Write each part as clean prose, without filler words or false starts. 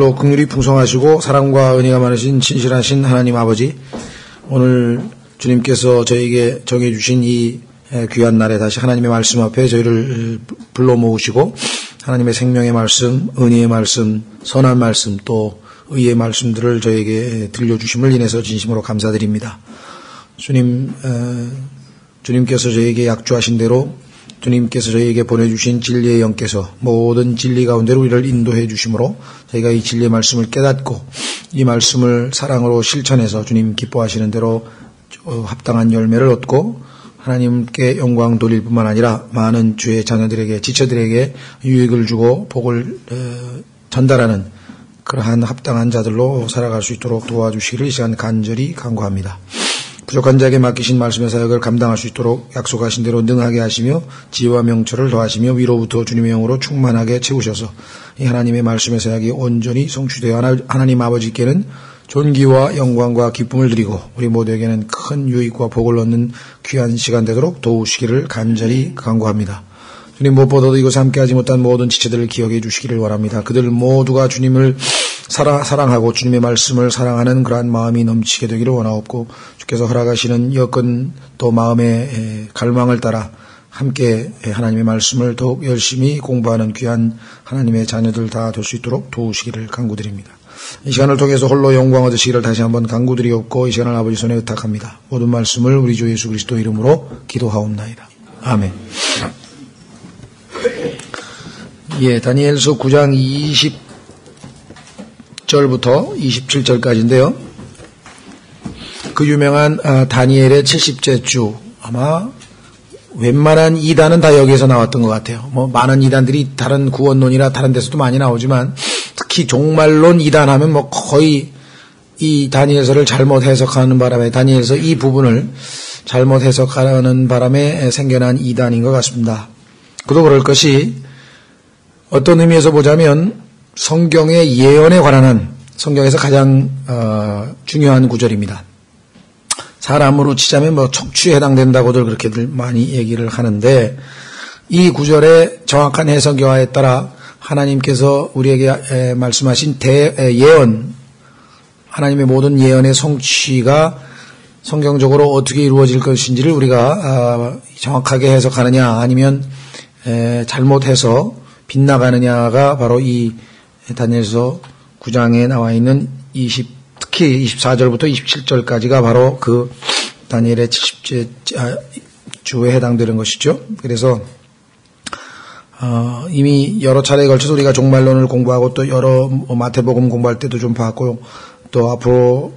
긍휼이 풍성하시고 사랑과 은혜가 많으신 진실하신 하나님 아버지, 오늘 주님께서 저에게 정해주신 이 귀한 날에 다시 하나님의 말씀 앞에 저희를 불러 모으시고 하나님의 생명의 말씀, 은혜의 말씀, 선한 말씀, 또 의의 말씀들을 저에게 들려주심을 인해서 진심으로 감사드립니다. 주님께서 저에게 약조하신 대로 주님께서 저희에게 보내주신 진리의 영께서 모든 진리 가운데로 우리를 인도해 주심으로 저희가 이 진리의 말씀을 깨닫고 이 말씀을 사랑으로 실천해서 주님 기뻐하시는 대로 합당한 열매를 얻고 하나님께 영광 돌릴 뿐만 아니라 많은 주의 자녀들에게, 지체들에게 유익을 주고 복을 전달하는 그러한 합당한 자들로 살아갈 수 있도록 도와주시기를 이 시간 간절히 간구합니다. 부족한 자에게 맡기신 말씀의 사역을 감당할 수 있도록 약속하신 대로 능하게 하시며 지혜와 명철을 더하시며 위로부터 주님의 영으로 충만하게 채우셔서 이 하나님의 말씀의 사역이 온전히 성취되어 하나님 아버지께는 존귀와 영광과 기쁨을 드리고 우리 모두에게는 큰 유익과 복을 얻는 귀한 시간 되도록 도우시기를 간절히 간구합니다. 주님, 무엇보다도 이곳에 함께하지 못한 모든 지체들을 기억해 주시기를 원합니다. 그들 모두가 주님을 사랑하고 주님의 말씀을 사랑하는 그러한 마음이 넘치게 되기를 원하옵고 주께서 허락하시는 여건 또 마음의 갈망을 따라 함께 하나님의 말씀을 더욱 열심히 공부하는 귀한 하나님의 자녀들 다 될 수 있도록 도우시기를 간구드립니다. 이 시간을 통해서 홀로 영광 얻으시기를 다시 한번 간구드리옵고 이 시간을 아버지 손에 의탁합니다. 모든 말씀을 우리 주 예수 그리스도 이름으로 기도하옵나이다. 아멘. 다니엘서 9장 20절부터 27절까지인데요. 그 유명한 다니엘의 70째 주, 아마 웬만한 이단은 다 여기에서 나왔던 것 같아요. 많은 이단들이 다른 구원론이나 다른 데서도 많이 나오지만 특히 종말론 이단하면 거의 이 다니엘서를 잘못 해석하는 바람에, 다니엘서 이 부분을 잘못 해석하는 바람에 생겨난 이단인 것 같습니다. 그도 그럴 것이 어떤 의미에서 보자면 성경의 예언에 관한 성경에서 가장 중요한 구절입니다. 사람으로 치자면 척추에 해당된다고들 그렇게들 많이 얘기를 하는데 이 구절의 정확한 해석에 따라 하나님께서 우리에게 말씀하신 예언, 하나님의 모든 예언의 성취가 성경적으로 어떻게 이루어질 것인지를 우리가 정확하게 해석하느냐 아니면 잘못해서 빗나가느냐가 바로 이 다니엘서 9장에 나와 있는 특히 24절부터 27절까지가 바로 그 다니엘의 70째 주에 해당되는 것이죠. 그래서 이미 여러 차례에 걸쳐서 우리가 종말론을 공부하고 또 여러 마태복음 공부할 때도 좀 봤고 또 앞으로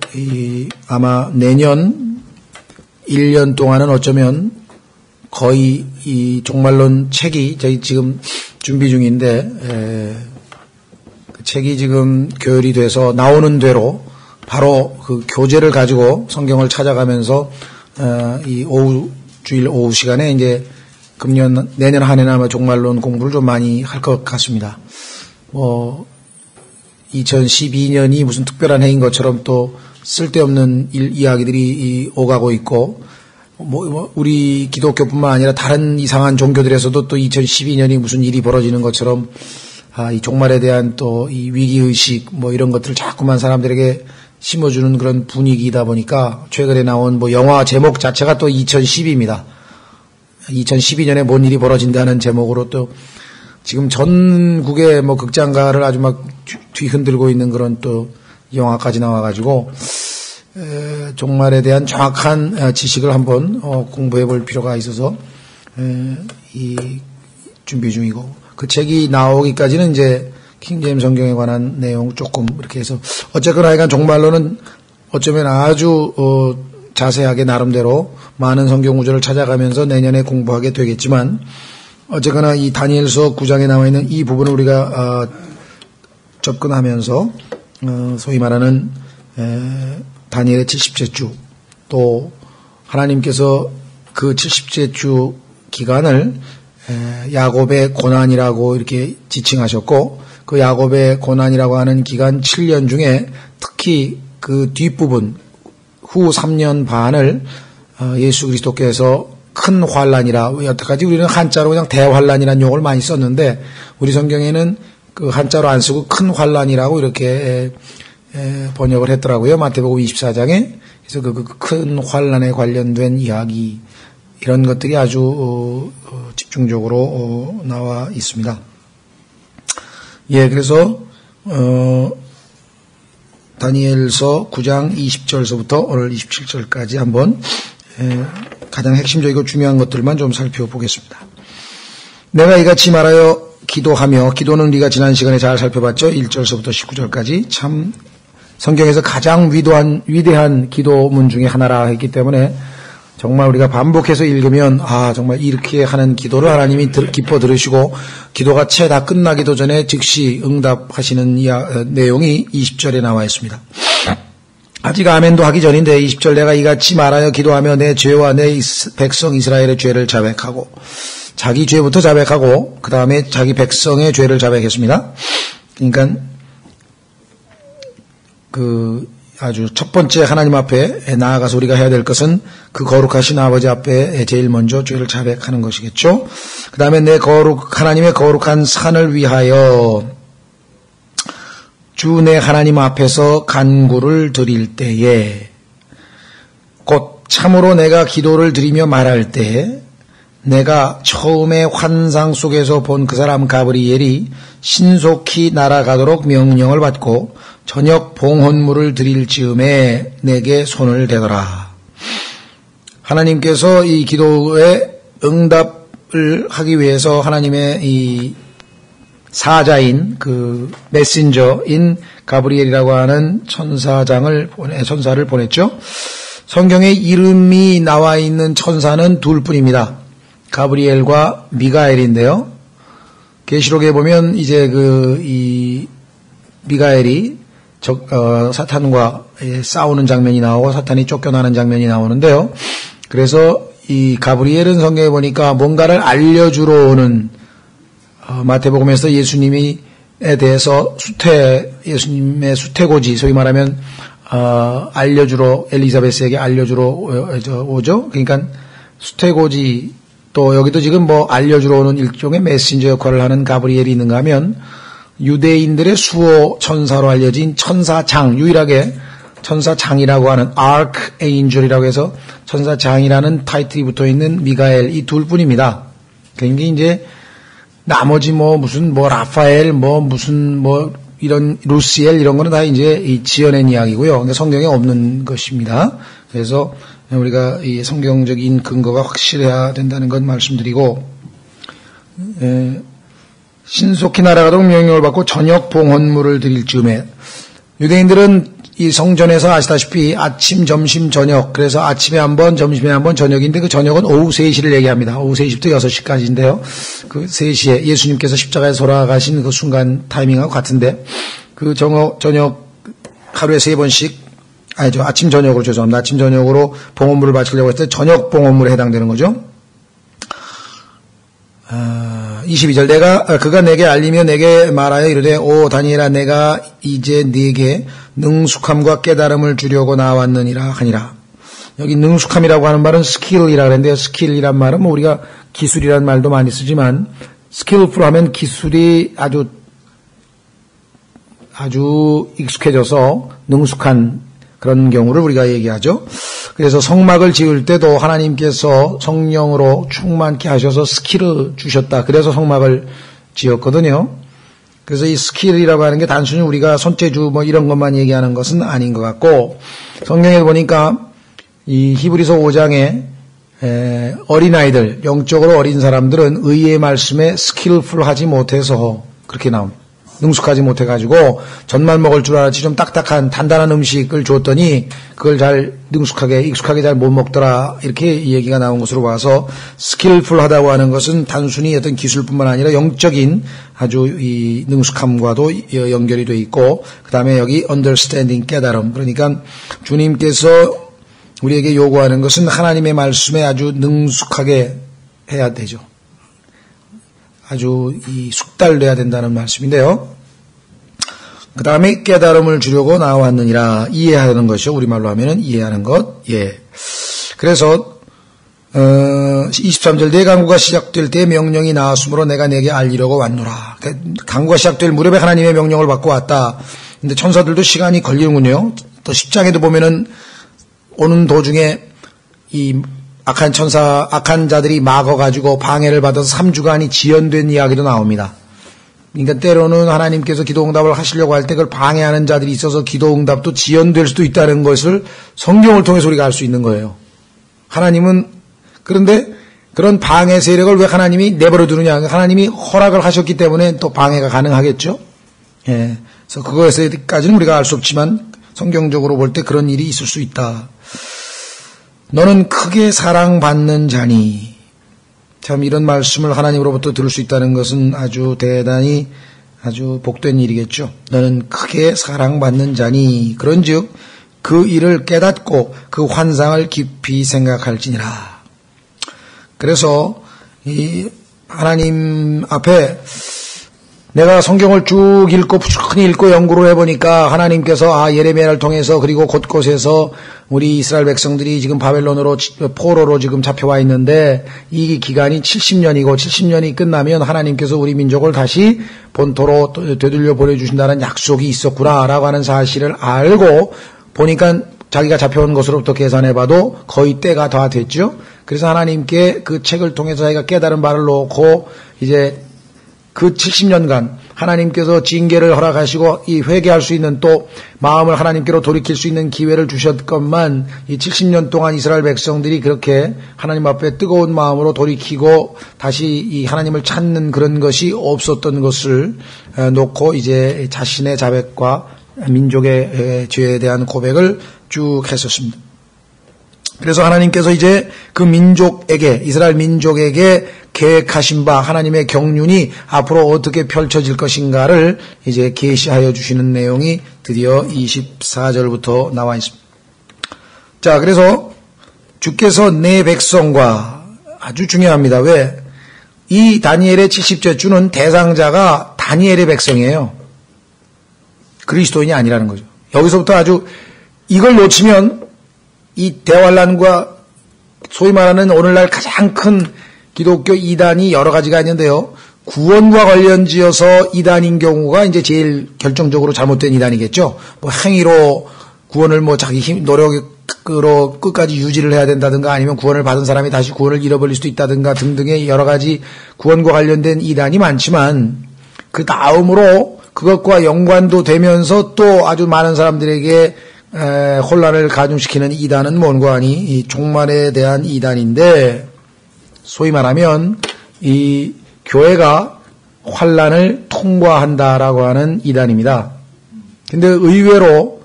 아마 내년 1년 동안은 어쩌면 거의 이 종말론 책이 저희 지금 준비 중인데 그 책이 지금 교열이 돼서 나오는 대로 바로 그 교재를 가지고 성경을 찾아가면서 이 주일 오후 시간에 이제 내년 한 해는 아마 종말론 공부를 좀 많이 할 것 같습니다. 2012년이 무슨 특별한 해인 것처럼 또 쓸데없는 이야기들이 오가고 있고 우리 기독교뿐만 아니라 다른 이상한 종교들에서도 또 2012년이 무슨 일이 벌어지는 것처럼 이 종말에 대한 또 이 위기의식 이런 것들을 자꾸만 사람들에게 심어주는 그런 분위기이다 보니까 최근에 나온 영화 제목 자체가 또 2012입니다. 2012년에 뭔 일이 벌어진다는 제목으로 또 지금 전국의 극장가를 아주 막 뒤흔들고 있는 그런 또 영화까지 나와가지고 종말에 대한 정확한 지식을 한번 공부해 볼 필요가 있어서 이 준비 중이고 그 책이 나오기까지는 이제 킹제임스 성경에 관한 내용 조금 이렇게 해서 어쨌거나 하여간 종말론은 어쩌면 아주 자세하게 나름대로 많은 성경 구절을 찾아가면서 내년에 공부하게 되겠지만 어쨌거나 이 다니엘서 9장에 나와 있는 이 부분을 우리가 접근하면서 소위 말하는 다니엘의 70째 주, 또 하나님께서 그 70째 주 기간을 야곱의 고난이라고 이렇게 지칭하셨고 그 야곱의 고난이라고 하는 기간 7년 중에 특히 그 뒷부분 후 3년 반을 예수 그리스도께서 큰 환란이라, 여태까지 우리는 한자로 그냥 대환란이라는 용어를 많이 썼는데 우리 성경에는 그 한자로 안 쓰고 큰 환란이라고 이렇게 번역을 했더라고요. 마태복음 24장에. 그래서 그 큰 환란에 관련된 이야기 이런 것들이 아주 집중적으로 나와 있습니다. 예, 그래서 다니엘서 9장 20절서부터 오늘 27절까지 한번 가장 핵심적이고 중요한 것들만 좀 살펴보겠습니다. 내가 이같이 말하여 기도하며, 기도는 우리가 지난 시간에 잘 살펴봤죠. 1절서부터 19절까지 참 성경에서 가장 위대한 기도문 중에 하나라 했기 때문에 정말 우리가 반복해서 읽으면 정말 이렇게 하는 기도를 하나님이 기뻐 들으시고 기도가 채 다 끝나기도 전에 즉시 응답하시는 내용이 20절에 나와 있습니다. 아직 아멘도 하기 전인데 20절 내가 이같이 말하여 기도하며 내 죄와 내 백성 이스라엘의 죄를 자백하고, 자기 죄부터 자백하고 그 다음에 자기 백성의 죄를 자백했습니다. 그러니까 아주 첫 번째 하나님 앞에 나아가서 우리가 해야 될 것은 그 거룩하신 아버지 앞에 제일 먼저 죄를 자백하는 것이겠죠. 그 다음에 하나님의 거룩한 산을 위하여 주 내 하나님 앞에서 간구를 드릴 때에, 곧 참으로 내가 기도를 드리며 말할 때 내가 처음에 환상 속에서 본 그 사람 가브리엘이 신속히 날아가도록 명령을 받고 저녁 봉헌물을 드릴 즈음에 내게 손을 대더라. 하나님께서 이 기도에 응답을 하기 위해서 하나님의 이 사자인 그 메신저인 가브리엘이라고 하는 천사를 보냈죠. 성경에 이름이 나와 있는 천사는 둘뿐입니다. 가브리엘과 미가엘인데요. 계시록에 보면 이제 이 미가엘이 사탄과 싸우는 장면이 나오고 사탄이 쫓겨나는 장면이 나오는데요. 그래서 이 가브리엘은 성경에 보니까 뭔가를 알려주러 오는, 마태복음에서 예수님에 대해서 예수님의 수태고지, 소위 말하면 엘리사베스에게 알려주러 오죠. 그러니까 수태고지, 또 여기도 지금 알려주러 오는 일종의 메신저 역할을 하는 가브리엘이 있는가 하면 유대인들의 수호 천사로 알려진 천사장, 유일하게 천사장이라고 하는 아크에인젤이라고 해서 천사장이라는 타이틀이 붙어 있는 미가엘, 이 둘뿐입니다. 그러니까 이제 나머지 무슨 라파엘 이런 루시엘 이런 거는 다 이제 지어낸 이야기고요. 그러니까 성경에 없는 것입니다. 그래서 우리가 이 성경적인 근거가 확실해야 된다는 건 말씀드리고, 신속히 날아가도록 명령을 받고 저녁 봉헌물을 드릴 즈음에, 유대인들은 이 성전에서 아시다시피 아침, 점심, 저녁, 그래서 아침에 한 번, 점심에 한 번, 저녁인데 그 저녁은 오후 3시를 얘기합니다. 오후 3시부터 6시까지인데요. 그 3시에 예수님께서 십자가에서 돌아가신 그 순간 타이밍하고 같은데, 그 저녁 하루에 3번씩, 아침 저녁으로, 죄송합니다. 아침 저녁으로 봉헌물을 바치려고 했을 때 저녁 봉헌물에 해당되는 거죠. 22절 그가 내게 알리며 내게 말하여 이르되 오 다니엘아 내가 이제 네게 능숙함과 깨달음을 주려고 나왔느니라 하니라. 여기 능숙함이라고 하는 말은 스킬이라고 하는데요. 스킬이란 말은 우리가 기술이라는 말도 많이 쓰지만 스킬풀 하면 기술이 아주 익숙해져서 능숙한 그런 경우를 우리가 얘기하죠. 그래서 성막을 지을 때도 하나님께서 성령으로 충만케 하셔서 스킬을 주셨다. 그래서 성막을 지었거든요. 그래서 이 스킬이라고 하는 게 단순히 우리가 손재주 이런 것만 얘기하는 것은 아닌 것 같고, 성경에 보니까 이 히브리서 5장에 어린아이들, 영적으로 어린 사람들은 의의 말씀에 스킬풀하지 못해서 그렇게 나옵니다. 능숙하지 못해가지고 전만 먹을 줄 알았지 좀 딱딱한 단단한 음식을 줬더니 그걸 잘 익숙하게 잘 못 먹더라, 이렇게 얘기가 나온 것으로 봐서 스킬풀하다고 하는 것은 단순히 어떤 기술뿐만 아니라 영적인 아주 이 능숙함과도 연결이 돼 있고, 그 다음에 여기 understanding, 깨달음, 그러니까 주님께서 우리에게 요구하는 것은 하나님의 말씀에 아주 능숙하게 해야 되죠. 아주 숙달돼야 된다는 말씀인데요. 그 다음에 깨달음을 주려고 나왔느니라. 이해하는 것이요. 우리말로 하면은 이해하는 것. 예. 그래서 23절 내 강구가 시작될 때 명령이 나왔으므로 내가 내게 알리려고 왔노라. 강구가 시작될 무렵에 하나님의 명령을 받고 왔다. 근데 천사들도 시간이 걸리는군요. 또 10장에도 보면은 오는 도중에 이 악한 자들이 막아가지고 방해를 받아서 3주간이 지연된 이야기도 나옵니다. 그러니까 때로는 하나님께서 기도응답을 하시려고 할 때 그걸 방해하는 자들이 있어서 기도응답도 지연될 수도 있다는 것을 성경을 통해서 우리가 알 수 있는 거예요. 하나님은 그런데 그런 방해 세력을 왜 하나님이 내버려 두느냐. 하나님이 허락을 하셨기 때문에 또 방해가 가능하겠죠. 예. 그래서 그것에까지는 우리가 알 수 없지만 성경적으로 볼 때 그런 일이 있을 수 있다. 너는 크게 사랑받는 자니. 참 이런 말씀을 하나님으로부터 들을 수 있다는 것은 아주 대단히 아주 복된 일이겠죠. 너는 크게 사랑받는 자니. 그런즉 그 일을 깨닫고 그 환상을 깊이 생각할지니라. 그래서 이 하나님 앞에 내가 성경을 쭉 읽고 부지런히 읽고 연구를 해보니까 하나님께서 예레미야를 통해서 그리고 곳곳에서 우리 이스라엘 백성들이 지금 바벨론으로 포로로 지금 잡혀와 있는데 이 기간이 70년이고 70년이 끝나면 하나님께서 우리 민족을 다시 본토로 되돌려 보내주신다는 약속이 있었구나라고 하는 사실을 알고 보니까 자기가 잡혀온 것으로부터 계산해봐도 거의 때가 다 됐죠. 그래서 하나님께 그 책을 통해서 자기가 깨달은 바를 놓고 이제 그 70년간 하나님께서 징계를 허락하시고 이 회개할 수 있는 또 마음을 하나님께로 돌이킬 수 있는 기회를 주셨건만 이 70년 동안 이스라엘 백성들이 그렇게 하나님 앞에 뜨거운 마음으로 돌이키고 다시 이 하나님을 찾는 그런 것이 없었던 것을 놓고 이제 자신의 자백과 민족의 죄에 대한 고백을 쭉 했었습니다. 그래서 하나님께서 이제 그 민족에게 이스라엘 민족에게 계획하신 바 하나님의 경륜이 앞으로 어떻게 펼쳐질 것인가를 이제 계시하여 주시는 내용이 드디어 24절부터 나와 있습니다. 자, 그래서 주께서 내 백성과 아주 중요합니다. 왜? 이 다니엘의 70째 주는 대상자가 다니엘의 백성이에요. 그리스도인이 아니라는 거죠. 여기서부터 아주 이걸 놓치면 이 대환란과 소위 말하는 오늘날 가장 큰 기독교 이단이 여러 가지가 있는데요. 구원과 관련지어서 이단인 경우가 이제 제일 결정적으로 잘못된 이단이겠죠. 뭐 행위로 구원을 뭐 자기 힘, 노력으로 끝까지 유지를 해야 된다든가 아니면 구원을 받은 사람이 다시 구원을 잃어버릴 수도 있다든가 등등의 여러 가지 구원과 관련된 이단이 많지만 그 다음으로 그것과 연관도 되면서 또 아주 많은 사람들에게 혼란을 가중시키는 이단은 뭔가 하니 이 종말에 대한 이단인데 소위 말하면 이 교회가 환란을 통과한다라고 하는 이단입니다. 근데 의외로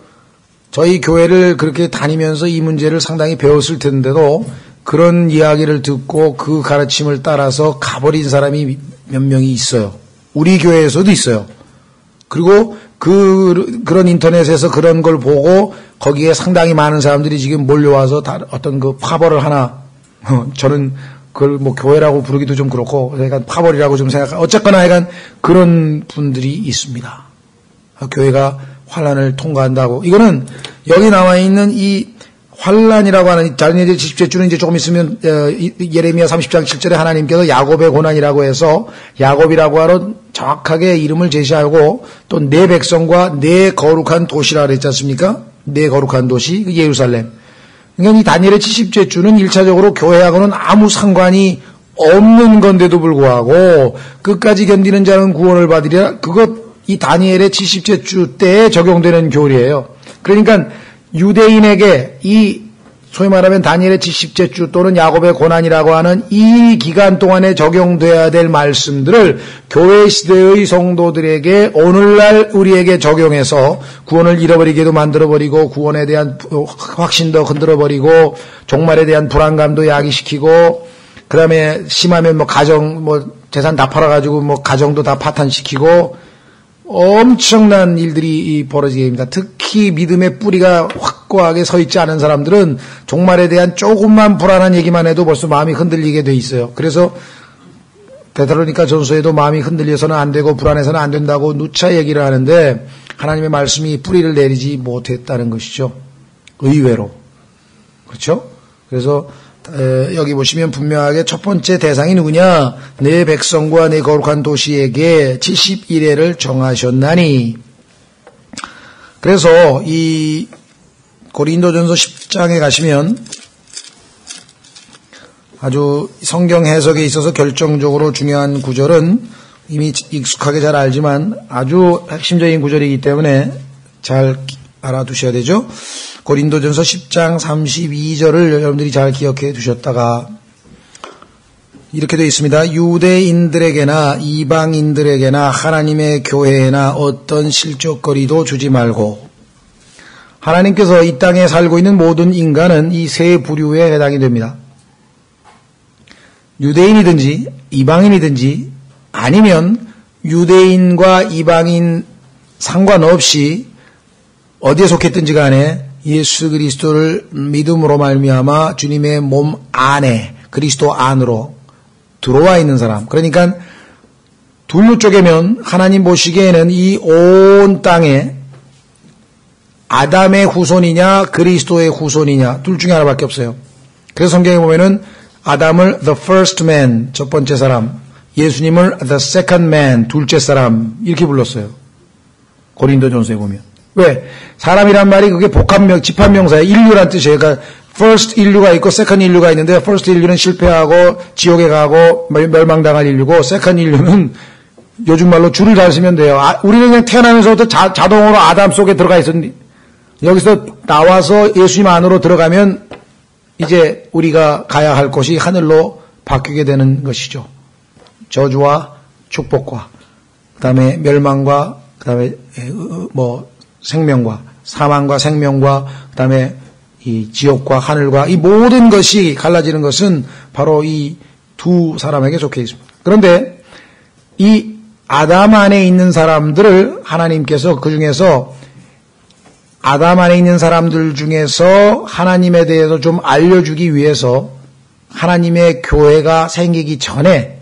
저희 교회를 그렇게 다니면서 이 문제를 상당히 배웠을 텐데도 그런 이야기를 듣고 그 가르침을 따라서 가버린 사람이 몇 명이 있어요. 우리 교회에서도 있어요. 그리고 그런 인터넷에서 그런 걸 보고 거기에 상당히 많은 사람들이 지금 몰려와서 어떤 그 파벌을 하나, 저는 그걸 뭐 교회라고 부르기도 좀 그렇고, 약간 파벌이라고 좀 어쨌거나 약간 그런 분들이 있습니다. 교회가 환란을 통과한다고. 이거는 여기 나와 있는 이 환란이라고 하는 다니엘 70째 주는 이제 조금 있으면 예레미야 30장 7절에 하나님께서 야곱의 고난이라고 해서 야곱이라고 하는 정확하게 이름을 제시하고 또 내 백성과 내 거룩한 도시라 그랬지 않습니까? 내 거룩한 도시 예루살렘. 그러니까 이 다니엘의 70째 주는 1차적으로 교회하고는 아무 상관이 없는 건데도 불구하고 끝까지 견디는 자는 구원을 받으리라. 이 다니엘의 70째 주 때에 적용되는 교리예요. 그러니까 유대인에게 이 소위 말하면 다니엘의 70째 주 또는 야곱의 고난이라고 하는 이 기간 동안에 적용돼야 될 말씀들을 교회 시대의 성도들에게 오늘날 우리에게 적용해서 구원을 잃어버리게도 만들어버리고 구원에 대한 확신도 흔들어버리고 종말에 대한 불안감도 야기시키고 그 다음에 심하면 뭐 가정 재산 다 팔아가지고 가정도 다 파탄시키고 엄청난 일들이 벌어지게 됩니다. 특히 믿음의 뿌리가 확고하게 서 있지 않은 사람들은 종말에 대한 조금만 불안한 얘기만 해도 벌써 마음이 흔들리게 돼 있어요. 그래서 데살로니가 전서에도 마음이 흔들려서는 안 되고 불안해서는 안 된다고 누차 얘기를 하는데 하나님의 말씀이 뿌리를 내리지 못했다는 것이죠. 의외로. 그렇죠? 그래서 여기 보시면 분명하게 첫 번째 대상이 누구냐? 내 백성과 내 거룩한 도시에게 70일회를 정하셨나니. 그래서 이 고린도전서 10장에 가시면 아주 성경 해석에 있어서 결정적으로 중요한 구절은 이미 익숙하게 잘 알지만 아주 핵심적인 구절이기 때문에 잘 알아두셔야 되죠. 고린도전서 10장 32절을 여러분들이 잘 기억해 두셨다가 이렇게 되어 있습니다. 유대인들에게나 이방인들에게나 하나님의 교회에나 어떤 실족거리도 주지 말고. 하나님께서 이 땅에 살고 있는 모든 인간은 이 세 부류에 해당이 됩니다. 유대인이든지 이방인이든지 아니면 유대인과 이방인 상관없이 어디에 속했든지 간에 예수 그리스도를 믿음으로 말미암아 주님의 몸 안에 그리스도 안으로 들어와 있는 사람. 그러니까 둘로 쪼개면 하나님 보시기에는 이 온 땅에 아담의 후손이냐 그리스도의 후손이냐 둘 중에 하나밖에 없어요. 그래서 성경에 보면은 아담을 the first man, 첫 번째 사람, 예수님을 the second man, 둘째 사람 이렇게 불렀어요. 고린도전서에 보면. 왜? 사람이란 말이 그게 복합명, 집합명사예요. 인류란 뜻이에요. 그러니까 first 인류가 있고 second 인류가 있는데 first 인류는 실패하고 지옥에 가고 멸망당할 인류고 second 인류는 요즘 말로 줄을 잘 쓰면 돼요. 우리는 그냥 태어나면서부터 자동으로 아담 속에 들어가 있었는데 여기서 나와서 예수님 안으로 들어가면 이제 우리가 가야 할 곳이 하늘로 바뀌게 되는 것이죠. 저주와 축복과 그다음에 멸망과 그다음에 생명과 사망과 생명과 그다음에 이 지옥과 하늘과 이 모든 것이 갈라지는 것은 바로 이 두 사람에게 속해 있습니다. 그런데 이 아담 안에 있는 사람들을 하나님께서 그 중에서 아담 안에 있는 사람들 중에서 하나님에 대해서 좀 알려주기 위해서 하나님의 교회가 생기기 전에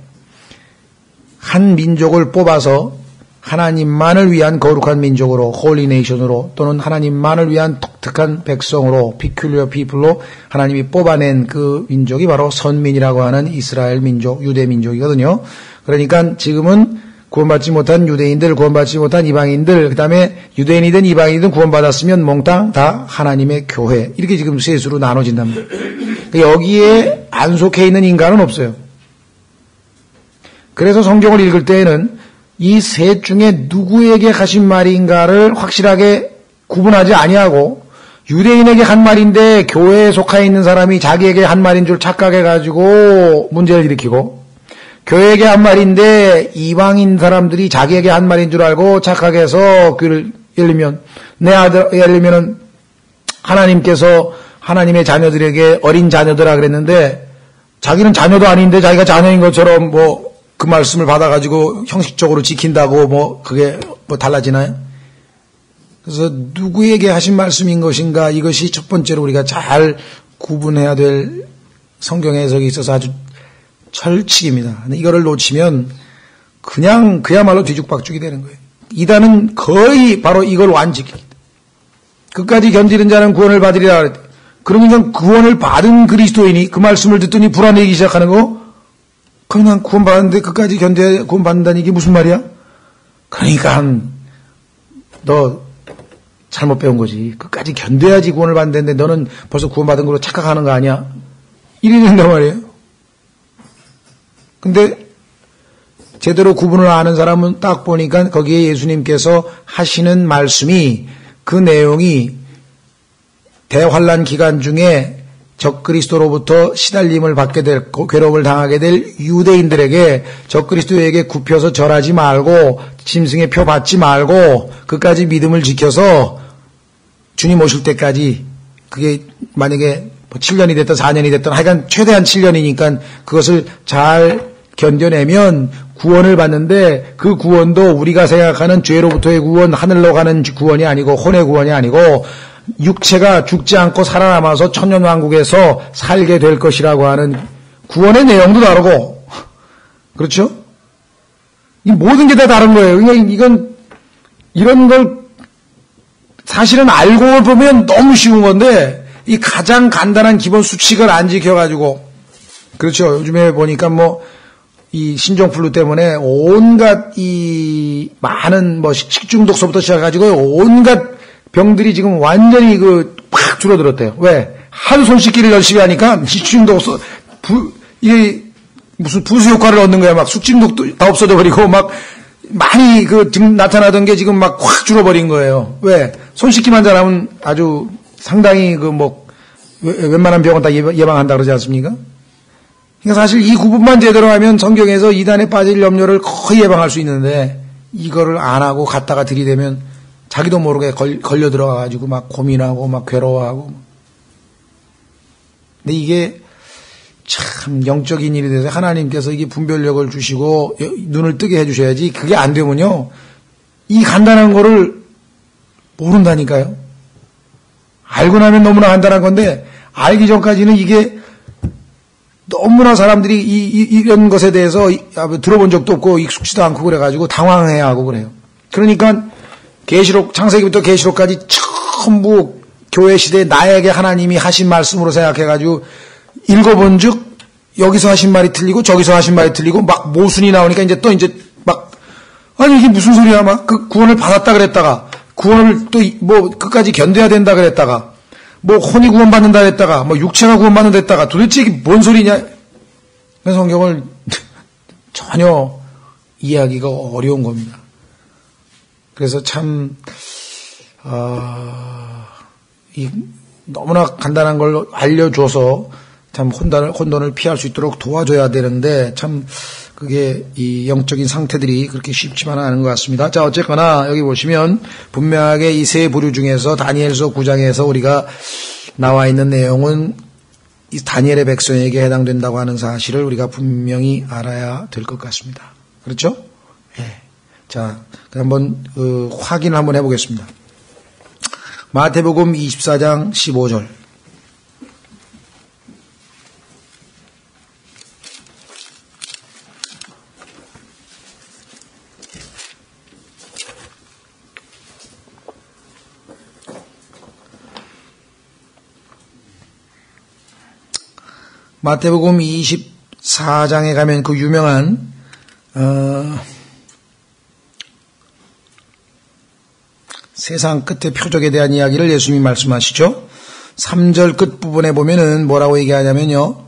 한 민족을 뽑아서 하나님만을 위한 거룩한 민족으로 홀리 네이션으로 또는 하나님만을 위한 독특한 백성으로 peculiar people로 하나님이 뽑아낸 그 민족이 바로 선민이라고 하는 이스라엘 민족, 유대 민족이거든요. 그러니까 지금은 구원받지 못한 유대인들, 구원받지 못한 이방인들, 그 다음에 유대인이든 이방인이든 구원받았으면 몽땅 다 하나님의 교회. 이렇게 지금 셋으로 나눠진답니다. 여기에 안 속해 있는 인간은 없어요. 그래서 성경을 읽을 때에는 이 셋 중에 누구에게 하신 말인가를 확실하게 구분하지 아니하고 유대인에게 한 말인데 교회에 속해 있는 사람이 자기에게 한 말인 줄 착각해가지고 문제를 일으키고 교회에게 한 말인데 이방인 사람들이 자기에게 한 말인 줄 알고 착각해서 귀를 열리면 내 아들 열리면은 하나님께서 하나님의 자녀들에게 어린 자녀들아 그랬는데 자기는 자녀도 아닌데 자기가 자녀인 것처럼 그 말씀을 받아가지고 형식적으로 지킨다고 그게 달라지나요? 그래서 누구에게 하신 말씀인 것인가 이것이 첫 번째로 우리가 잘 구분해야 될 성경 해석이 있어서 아주 철칙입니다. 근데 이거를 놓치면 그냥 그야말로 뒤죽박죽이 되는 거예요. 이단은 거의 바로 이걸 완지킵니다. 끝까지 견디는 자는 구원을 받으리라 그랬대. 그러니까 구원을 받은 그리스도인이 그 말씀을 듣더니 불안해지기 시작하는 거 그냥 구원받았는데 끝까지 견뎌야 구원받는다는 이게 무슨 말이야? 그러니까 너 잘못 배운 거지. 끝까지 견뎌야지 구원을 받는데 너는 벌써 구원받은 걸로 착각하는 거 아니야? 이래 된단 말이에요. 근데 제대로 구분을 아는 사람은 딱 보니까 거기에 예수님께서 하시는 말씀이 그 내용이 대환란 기간 중에 적그리스도로부터 시달림을 받게 될 괴로움을 당하게 될 유대인들에게 적그리스도에게 굽혀서 절하지 말고 짐승의 표 받지 말고 끝까지 믿음을 지켜서 주님 오실 때까지 그게 만약에 7년이 됐든 4년이 됐든 하여간 최대한 7년이니까 그것을 잘 견뎌내면 구원을 받는데 그 구원도 우리가 생각하는 죄로부터의 구원, 하늘로 가는 구원이 아니고 혼의 구원이 아니고 육체가 죽지 않고 살아남아서 천년왕국에서 살게 될 것이라고 하는 구원의 내용도 다르고 그렇죠? 이 모든 게 다 다른 거예요. 그러니까 이건 이런 걸 사실은 알고 보면 너무 쉬운 건데 이 가장 간단한 기본 수칙을 안 지켜가지고, 그렇죠. 요즘에 보니까 이 신종플루 때문에 온갖 이 많은 식중독소부터 시작해가지고 온갖 병들이 지금 완전히 확 줄어들었대요. 왜? 하루 손 씻기를 열심히 하니까 식중독소, 이게 무슨 부수 효과를 얻는 거야. 막 숙진독도 다 없어져 버리고 막 많이 나타나던 게 지금 막 확 줄어버린 거예요. 왜? 손 씻기만 잘하면 아주 상당히 웬만한 병은 다 예방한다 그러지 않습니까? 그러니까 사실 이 구분만 제대로 하면 성경에서 이단에 빠질 염려를 거의 예방할 수 있는데 이거를 안 하고 갖다가 들이대면 자기도 모르게 걸려 들어가가지고 막 고민하고 막 괴로워하고. 근데 이게 참 영적인 일이 돼서 하나님께서 이게 분별력을 주시고 눈을 뜨게 해주셔야지 그게 안 되면요. 이 간단한 거를 모른다니까요. 알고 나면 너무나 간단한 건데 알기 전까지는 이게 너무나 사람들이 이런 것에 대해서 들어본 적도 없고 익숙지도 않고 그래가지고 당황해야 하고 그래요. 그러니까 창세기부터 계시록까지 전부 교회 시대에 나에게 하나님이 하신 말씀으로 생각해가지고 읽어본 즉 여기서 하신 말이 틀리고 저기서 하신 말이 틀리고 막 모순이 나오니까 이제 아니 이게 무슨 소리야 막 구원을 받았다 그랬다가 구원을 또 끝까지 견뎌야 된다 그랬다가 혼이 구원받는다 그랬다가 육체가 구원받는다 했다가 도대체 이게 뭔 소리냐. 성경을 전혀 이해하기가 어려운 겁니다. 그래서 참 너무나 간단한 걸 알려줘서 참 혼돈을 피할 수 있도록 도와줘야 되는데 참 그게 이 영적인 상태들이 그렇게 쉽지만은 않은 것 같습니다. 자, 어쨌거나 여기 보시면 분명하게 이 세 부류 중에서 다니엘서 9장에서 우리가 나와 있는 내용은 이 다니엘의 백성에게 해당된다고 하는 사실을 우리가 분명히 알아야 될 것 같습니다. 그렇죠? 예. 자, 한번 확인을 한번 해보겠습니다. 마태복음 24장 15절. 마태복음 24장에 가면 그 유명한 세상 끝의 표적에 대한 이야기를 예수님이 말씀하시죠. 3절 끝부분에 보면은 뭐라고 얘기하냐면요.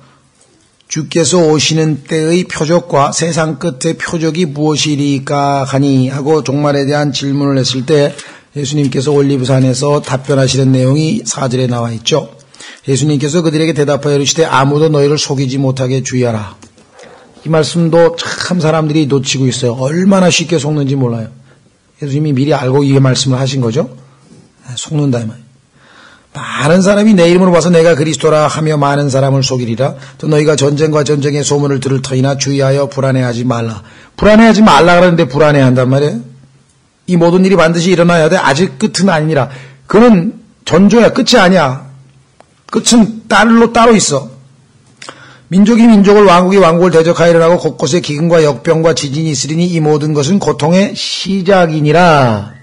주께서 오시는 때의 표적과 세상 끝의 표적이 무엇이리까 하니 하고 종말에 대한 질문을 했을 때 예수님께서 올리브산에서 답변하시는 내용이 4절에 나와 있죠. 예수님께서 그들에게 대답하여 이르시되 아무도 너희를 속이지 못하게 주의하라. 이 말씀도 참 사람들이 놓치고 있어요. 얼마나 쉽게 속는지 몰라요. 예수님이 미리 알고 이 말씀을 하신 거죠. 속는다 이 말이에요. 많은 사람이 내 이름으로 와서 내가 그리스도라 하며 많은 사람을 속이리라. 또 너희가 전쟁과 전쟁의 소문을 들을 터이나 주의하여 불안해하지 말라. 불안해하지 말라 그러는데 불안해한단 말이에요. 이 모든 일이 반드시 일어나야 돼. 아직 끝은 아니니라. 그는 전조야. 끝이 아니야. 끝은 따로 있어. 민족이 민족을 왕국이 왕국을 대적하여 일어나고 곳곳에 기근과 역병과 지진이 있으리니 이 모든 것은 고통의 시작이니라.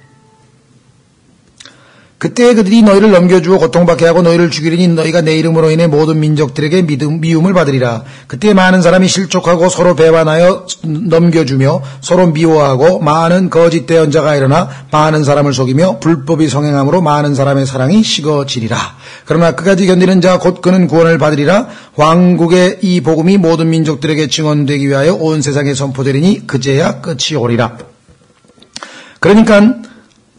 그때 그들이 너희를 넘겨주어 고통받게 하고 너희를 죽이리니 너희가 내 이름으로 인해 모든 민족들에게 미움을 받으리라. 그때 많은 사람이 실족하고 서로 배반하여 넘겨주며 서로 미워하고 많은 거짓 대언자가 일어나 많은 사람을 속이며 불법이 성행함으로 많은 사람의 사랑이 식어지리라. 그러나 그까지 견디는 자 곧 그는 구원을 받으리라. 왕국의 이 복음이 모든 민족들에게 증언되기 위하여 온 세상에 선포되리니 그제야 끝이 오리라. 그러니까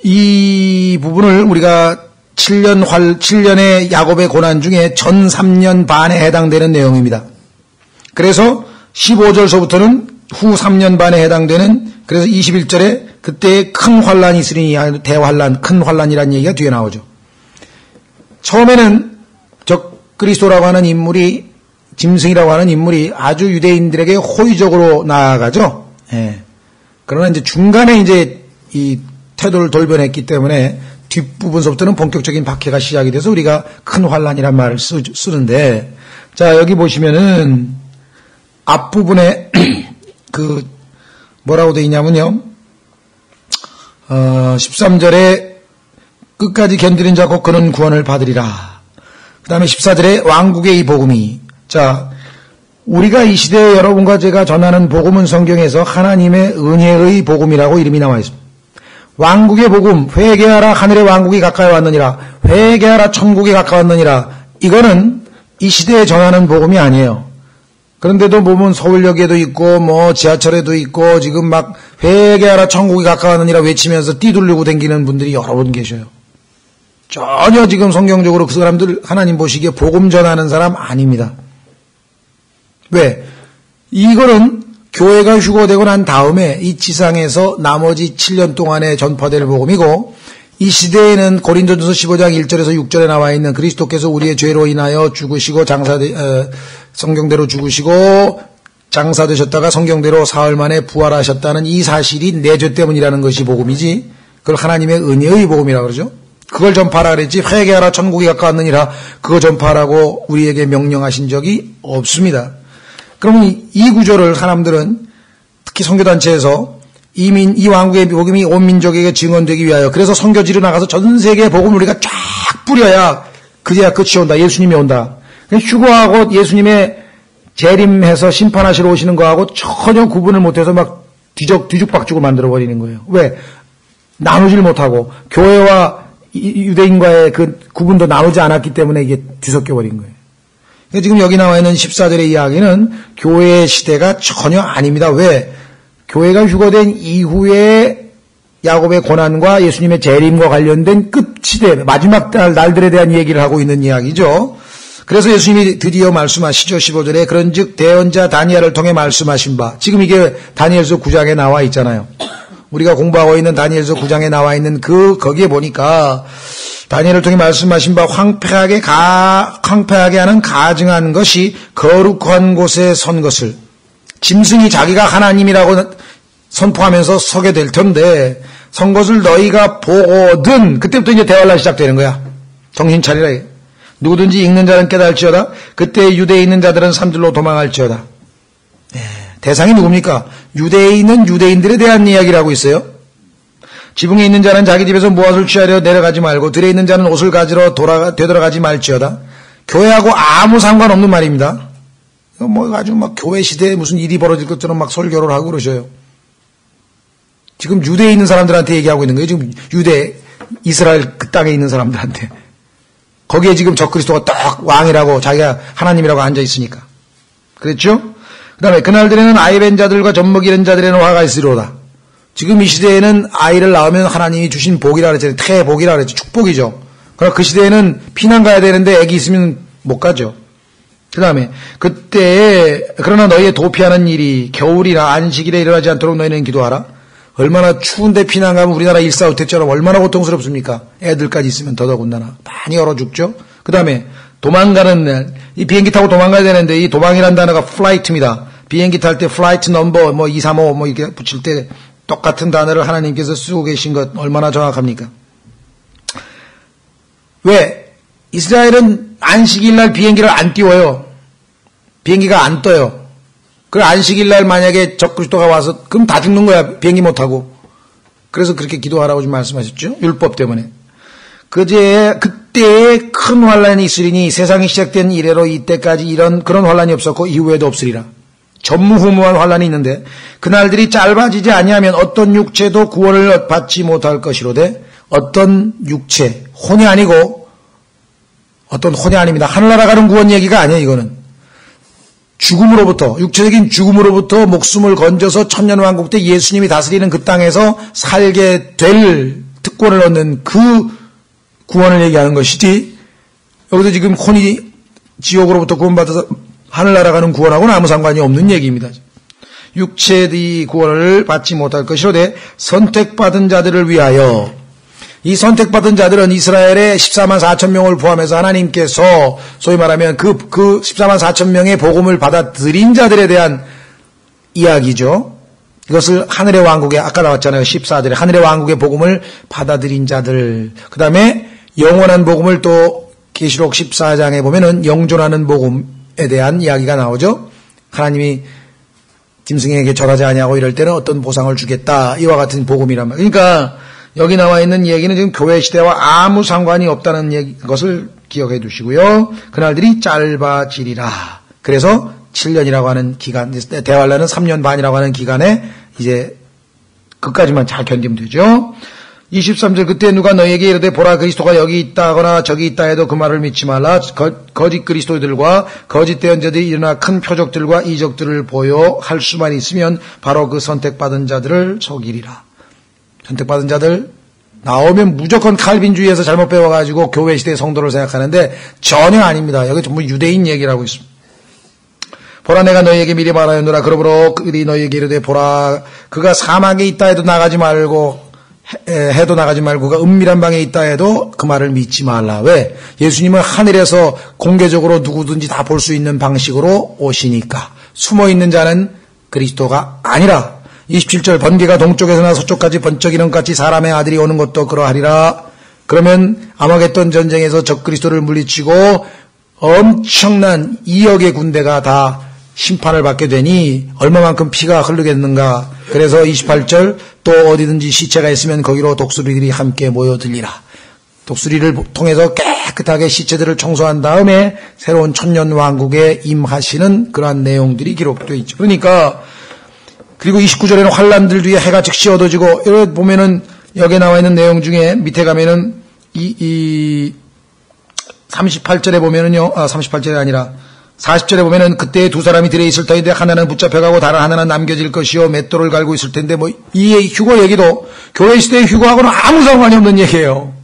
이 부분을 우리가 7년의 야곱의 고난 중에 전 3년 반에 해당되는 내용입니다. 그래서 15절서부터는 후 3년 반에 해당되는, 그래서 21절에 그때의 큰 환란이 있으리니 대환란, 큰 환란이라는 얘기가 뒤에 나오죠. 처음에는 그리스도라고 하는 인물이, 짐승이라고 하는 인물이 아주 유대인들에게 호의적으로 나아가죠. 예. 그러나 이제 중간에 이제 이 태도를 돌변했기 때문에 뒷부분서부터는 본격적인 박해가 시작이 돼서 우리가 큰 환란이란 말을 쓰는데, 자, 여기 보시면은 앞부분에 뭐라고 되어 있냐면요. 13절에 끝까지 견디는 자 곧 그는 구원을 받으리라. 그 다음에 14절에 왕국의 이 복음이. 자, 우리가 이 시대에 여러분과 제가 전하는 복음은 성경에서 하나님의 은혜의 복음이라고 이름이 나와 있습니다. 왕국의 복음, 회개하라 하늘의 왕국이 가까이 왔느니라, 회개하라 천국이 가까웠느니라. 이거는 이 시대에 전하는 복음이 아니에요. 그런데도 보면 서울역에도 있고 뭐 지하철에도 있고 지금 막 회개하라 천국이 가까웠느니라 외치면서 띠두르고 다니는 분들이 여러 분 계셔요. 전혀 지금 성경적으로 그 사람들 하나님 보시기에 복음 전하는 사람 아닙니다. 왜? 이거는 교회가 휴거되고 난 다음에 이 지상에서 나머지 7년 동안에 전파될 복음이고, 이 시대에는 고린도전서 15장 1절에서 6절에 나와 있는 그리스도께서 우리의 죄로 인하여 죽으시고 성경대로 죽으시고 장사되셨다가 성경대로 사흘 만에 부활하셨다는 이 사실이 내 죄 때문이라는 것이 복음이지, 그걸 하나님의 은혜의 복음이라고 그러죠. 그걸 전파하라 그랬지 회개하라 천국이 가까웠느니라 그거 전파하라고 우리에게 명령하신 적이 없습니다. 그러면 이 구조를 사람들은 특히 선교단체에서 이 왕국의 복음이 온 민족에게 증언되기 위하여, 그래서 선교지로 나가서 전 세계에 복음을 우리가 쫙 뿌려야 그제야 끝이 온다. 예수님이 온다. 휴거하고 예수님의 재림해서 심판하시러 오시는 거하고 전혀 구분을 못해서 막 뒤죽박죽을 만들어버리는 거예요. 왜? 나누질 못하고 교회와 유대인과의 그 구분도 나누지 않았기 때문에 이게 뒤섞여버린 거예요. 지금 여기 나와 있는 14절의 이야기는 교회의 시대가 전혀 아닙니다. 왜? 교회가 휴거된 이후에 야곱의 고난과 예수님의 재림과 관련된 끝시대, 마지막 날들에 대한 얘기를 하고 있는 이야기죠. 그래서 예수님이 드디어 말씀하시죠. 15절에 그런즉 대언자 다니엘을 통해 말씀하신 바, 지금 이게 다니엘서 9장에 나와 있잖아요. 우리가 공부하고 있는 다니엘서 9장에 나와 있는 거기에 보니까 다니엘을 통해 말씀하신 바 황폐하게 하는 가증한 것이 거룩한 곳에 선 것을, 짐승이 자기가 하나님이라고 선포하면서 서게 될 텐데 선 것을 너희가 보거든, 그때부터 이제 대화가 시작되는 거야. 정신 차리라. 누구든지 읽는 자는 깨달을지어다. 그때 유대에 있는 자들은 산들로 도망할지어다. 대상이 누굽니까? 유대에 있는 유대인들에 대한 이야기를 하고 있어요. 지붕에 있는 자는 자기 집에서 무엇을 취하려 내려가지 말고 들에 있는 자는 옷을 가지러 되돌아가지 말지어다. 교회하고 아무 상관없는 말입니다. 뭐 아주 막 교회 시대에 무슨 일이 벌어질 것처럼 막 설교를 하고 그러셔요. 지금 유대에 있는 사람들한테 얘기하고 있는 거예요. 지금 이스라엘 그 땅에 있는 사람들한테. 거기에 지금 적그리스도가 딱 왕이라고 자기가 하나님이라고 앉아 있으니까. 그랬죠? 그 다음에 그날들에는 아이 벤 자들과 젖먹이 이른 자들에는 화가 있으리로다. 지금 이 시대에는 아이를 낳으면 하나님이 주신 복이라 그랬잖아요. 태복이라 그랬죠. 축복이죠. 그러나 그 시대에는 피난 가야 되는데 애기 있으면 못 가죠. 그 다음에 그때 그러나 너희의 도피하는 일이 겨울이나 안식일에 일어나지 않도록 너희는 기도하라. 얼마나 추운데 피난 가면 우리나라 일사후퇴처럼 얼마나 고통스럽습니까? 애들까지 있으면 더더군다나 많이 얼어 죽죠. 그 다음에 도망가는 날, 이 비행기 타고 도망가야 되는데 이 도망이라는 단어가 플라이트입니다. 비행기 탈 때 플라이트 넘버 뭐 235 뭐 이렇게 붙일 때 똑같은 단어를 하나님께서 쓰고 계신 것 얼마나 정확합니까? 왜? 이스라엘은 안식일 날 비행기를 안 띄워요. 비행기가 안 떠요. 그 안식일 날 만약에 적그리스도가 와서 그럼 다 죽는 거야. 비행기 못 타고. 그래서 그렇게 기도하라고 좀 말씀하셨죠. 율법 때문에. 그때에 큰 환란이 있으리니 세상이 시작된 이래로 이때까지 그런 환란이 없었고 이후에도 없으리라. 전무후무한 환란이 있는데 그날들이 짧아지지 아니하면 어떤 육체도 구원을 받지 못할 것이로되, 어떤 육체, 혼이 아니고 어떤 혼이 아닙니다. 하늘나라 가는 구원 얘기가 아니에요. 이거는 죽음으로부터, 육체적인 죽음으로부터 목숨을 건져서 천년왕국 때 예수님이 다스리는 그 땅에서 살게 될 특권을 얻는 그 구원을 얘기하는 것이지, 여기서 지금 혼이 지옥으로부터 구원받아서 하늘나라 가는 구원하고는 아무 상관이 없는 얘기입니다. 육체의 구원을 받지 못할 것이로되 선택받은 자들을 위하여, 이 선택받은 자들은 이스라엘의 14만 4천 명을 포함해서 하나님께서 소위 말하면 그 14만 4천 명의 복음을 받아들인 자들에 대한 이야기죠. 이것을 하늘의 왕국에, 아까 나왔잖아요. 14절에 하늘의 왕국의 복음을 받아들인 자들. 그 다음에 영원한 복음을 또 계시록 14장에 보면은 영존하는 복음에 대한 이야기가 나오죠. 하나님이 짐승에게 절하지 아니하고 이럴 때는 어떤 보상을 주겠다. 이와 같은 복음이란 말이에요. 그러니까 여기 나와 있는 얘기는 지금 교회 시대와 아무 상관이 없다는 것을 기억해 두시고요. 그날들이 짧아지리라. 그래서 7년이라고 하는 기간, 대환란은 3년 반이라고 하는 기간에 이제 그까지만 잘 견디면 되죠. 23절 그때 누가 너에게 이르되 보라 그리스도가 여기 있다거나 저기 있다 해도 그 말을 믿지 말라. 거짓 그리스도들과 거짓 대언자들이 일어나 큰 표적들과 이적들을 보여 할 수만 있으면 바로 그 선택받은 자들을 속이리라. 선택받은 자들 나오면 무조건 칼빈주의에서 잘못 배워가지고 교회 시대의 성도를 생각하는데 전혀 아닙니다. 여기 전부 유대인 얘기를 하고 있습니다. 보라 내가 너희에게 미리 말하였노라. 그러므로 그들이 너희에게 이르되 보라 그가 사막에 있다 해도 나가지 말고 그가 은밀한 방에 있다 해도 그 말을 믿지 말라. 왜? 예수님은 하늘에서 공개적으로 누구든지 다 볼 수 있는 방식으로 오시니까. 숨어있는 자는 그리스도가 아니라. 27절 번개가 동쪽에서나 서쪽까지 번쩍이는 것 같이 사람의 아들이 오는 것도 그러하리라. 그러면 아마겟돈 전쟁에서 적 그리스도를 물리치고 엄청난 2억의 군대가 다 심판을 받게 되니 얼마만큼 피가 흐르겠는가. 그래서 28절 또 어디든지 시체가 있으면 거기로 독수리들이 함께 모여들리라. 독수리를 통해서 깨끗하게 시체들을 청소한 다음에 새로운 천년 왕국에 임하시는 그러한 내용들이 기록되어 있죠. 그러니까 그리고 29절에는 환란들 뒤에 해가 즉시 얻어지고 여기 보면은 여기에 나와 있는 내용 중에 밑에 가면은 이 38절에 보면은요. 38절이 아니라 40절에 보면은 그때 두 사람이 들에 있을 터인데 하나는 붙잡혀가고 다른 하나는 남겨질 것이요 맷돌을 갈고 있을 텐데 뭐 이 휴거 얘기도 교회 시대의 휴거하고는 아무 상관이 없는 얘기예요.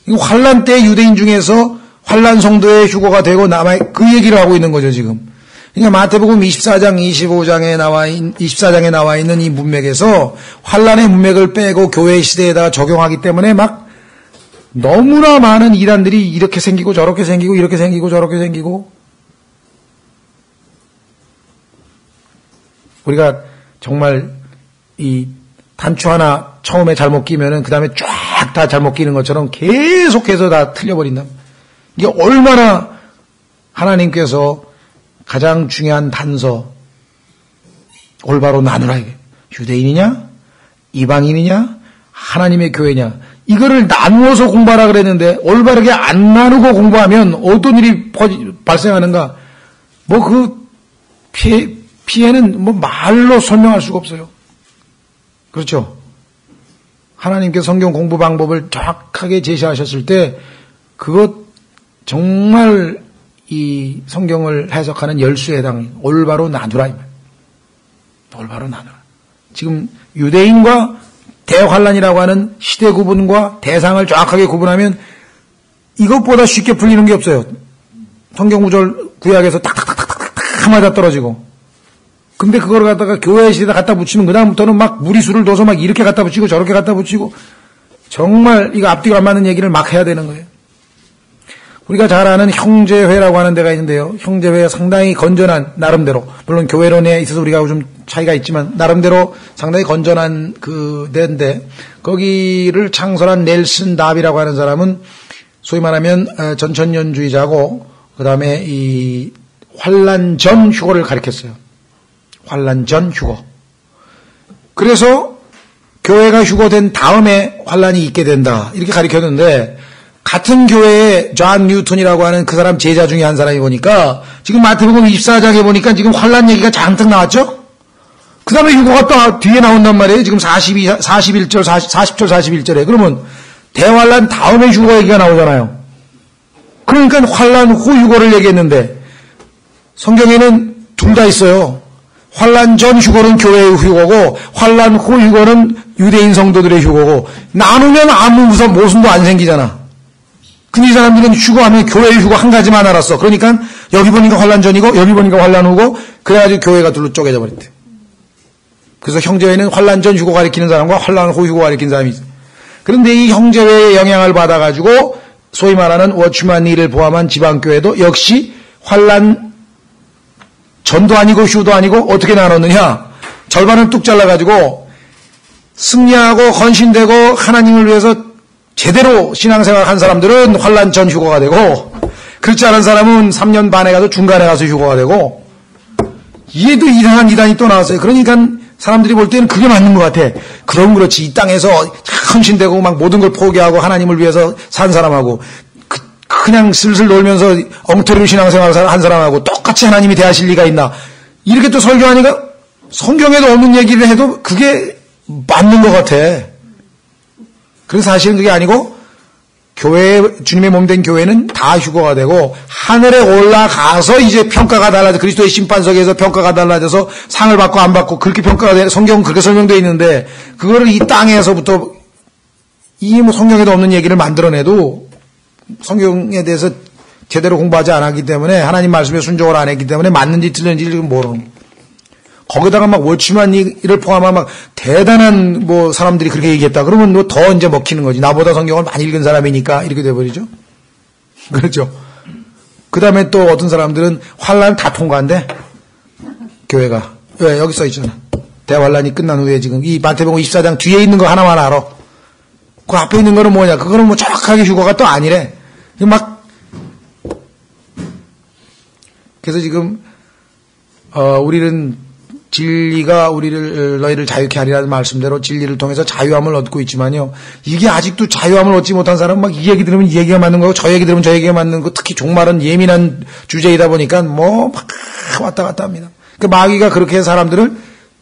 이거 환란 때 유대인 중에서 환란 성도의 휴거가 되고 그 얘기를 하고 있는 거죠 지금. 그러니까 마태복음 24장 24장에 나와 있는 이 문맥에서 환란의 문맥을 빼고 교회 시대에다가 적용하기 때문에 막 너무나 많은 이단들이 이렇게 생기고 저렇게 생기고 이렇게 생기고 저렇게 생기고 우리가 정말 이 단추 하나 처음에 잘못 끼면은 그 다음에 쫙 다 잘못 끼는 것처럼 계속해서 다 틀려버린다. 이게 얼마나 하나님께서 가장 중요한 단서 올바로 나누라 이게 유대인이냐 이방인이냐 하나님의 교회냐 이거를 나누어서 공부하라 그랬는데 올바르게 안 나누고 공부하면 어떤 일이 발생하는가 뭐 그 피해는 뭐 말로 설명할 수가 없어요. 그렇죠? 하나님께서 성경 공부 방법을 정확하게 제시하셨을 때 그것 정말 이 성경을 해석하는 열수에 해당해요. 올바로 나누라. 올바로 나누라. 지금 유대인과 대환란이라고 하는 시대 구분과 대상을 정확하게 구분하면 이것보다 쉽게 풀리는 게 없어요. 성경 구절 구약에서 탁탁탁탁탁 맞아 떨어지고. 근데 그걸 갖다가 교회 시대에다 갖다 붙이면 그다음부터는 막 무리수를 둬서 막 이렇게 갖다 붙이고 저렇게 갖다 붙이고 정말 이거 앞뒤가 안 맞는 얘기를 막 해야 되는 거예요. 우리가 잘 아는 형제회라고 하는 데가 있는데요. 형제회가 상당히 건전한 나름대로 물론 교회론에 있어서 우리가 좀 차이가 있지만 나름대로 상당히 건전한 그 데인데 거기를 창설한 넬슨 답이라고 하는 사람은 소위 말하면 전천년주의자고 그다음에 이 환란 전 휴거를 가리켰어요. 환란 전 휴거. 그래서 교회가 휴거된 다음에 환란이 있게 된다. 이렇게 가리켰는데 같은 교회에 존 뉴턴이라고 하는 그 사람 제자 중에 한 사람이 보니까 지금 마태복음 24장에 보니까 지금 환란 얘기가 잔뜩 나왔죠? 그 다음에 휴거가 또 뒤에 나온단 말이에요. 지금 40절, 41절에. 그러면 대환란 다음에 휴거 얘기가 나오잖아요. 그러니까 환란 후 휴거를 얘기했는데 성경에는 둘 다 있어요. 환란 전 휴거는 교회의 휴거고 환란 후 휴거는 유대인 성도들의 휴거고 나누면 아무 모순도 안 생기잖아. 근데 이 사람들은 휴거하면 교회의 휴거 한 가지만 알았어. 그러니까 여기 보니까 환란 전이고 여기 보니까 환란 후고 그래가지고 교회가 둘로 쪼개져 버렸대. 그래서 형제회는 환란 전 휴거 가리키는 사람과 환란 후 휴거 가리키는 사람이 있어요. 그런데 이 형제회의 영향을 받아가지고 소위 말하는 워치만리를 포함한 지방교회도 역시 환란 전도 아니고 휴도 아니고 어떻게 나눴느냐. 절반을 뚝 잘라가지고 승리하고 헌신되고 하나님을 위해서 제대로 신앙생활 한 사람들은 환란 전 휴거가 되고 그렇지 않은 사람은 3년 반에 가서 중간에 가서 휴거가 되고 이해도 이상한 이단이 또 나왔어요. 그러니까 사람들이 볼 때는 그게 맞는 것 같아. 그럼 그렇지. 이 땅에서 헌신되고 막 모든 걸 포기하고 하나님을 위해서 산 사람하고 그냥 슬슬 놀면서 엉터리로 신앙생활을 한 사람하고 똑같이 하나님이 대하실 리가 있나. 이렇게 또 설교하니까 성경에도 없는 얘기를 해도 그게 맞는 것 같아. 그래서 사실은 그게 아니고 교회, 주님의 몸 된 교회는 다 휴거가 되고 하늘에 올라가서 이제 평가가 달라져 그리스도의 심판석에서 평가가 달라져서 상을 받고 안 받고 그렇게 평가가 돼. 성경은 그렇게 설명되어 있는데 그거를 이 땅에서부터 이 뭐 성경에도 없는 얘기를 만들어내도 성경에 대해서 제대로 공부하지 않았기 때문에 하나님 말씀에 순종을 안 했기 때문에 맞는지 틀렸는지 모르는. 거기다가 막 워치만이를 포함한 막 대단한 뭐 사람들이 그렇게 얘기했다. 그러면 뭐 더 이제 먹히는 거지. 나보다 성경을 많이 읽은 사람이니까 이렇게 돼버리죠. 그렇죠. 그 다음에 또 어떤 사람들은 환란을 다 통과한대. 교회가. 왜? 여기 써 있잖아. 대환란이 끝난 후에 지금 이 마태복음 24장 뒤에 있는 거 하나만 알아. 그 앞에 있는 거는 뭐냐. 그거는 뭐 정확하게 휴거가 또 아니래. 막 그래서 지금 우리는 진리가 너희를 자유케 하리라는 말씀대로 진리를 통해서 자유함을 얻고 있지만요. 이게 아직도 자유함을 얻지 못한 사람은 막 이 얘기 들으면 이 얘기가 맞는 거고 저 얘기 들으면 저 얘기가 맞는 거. 특히 종말은 예민한 주제이다 보니까 뭐 막 왔다 갔다 합니다. 그 마귀가 그렇게 사람들을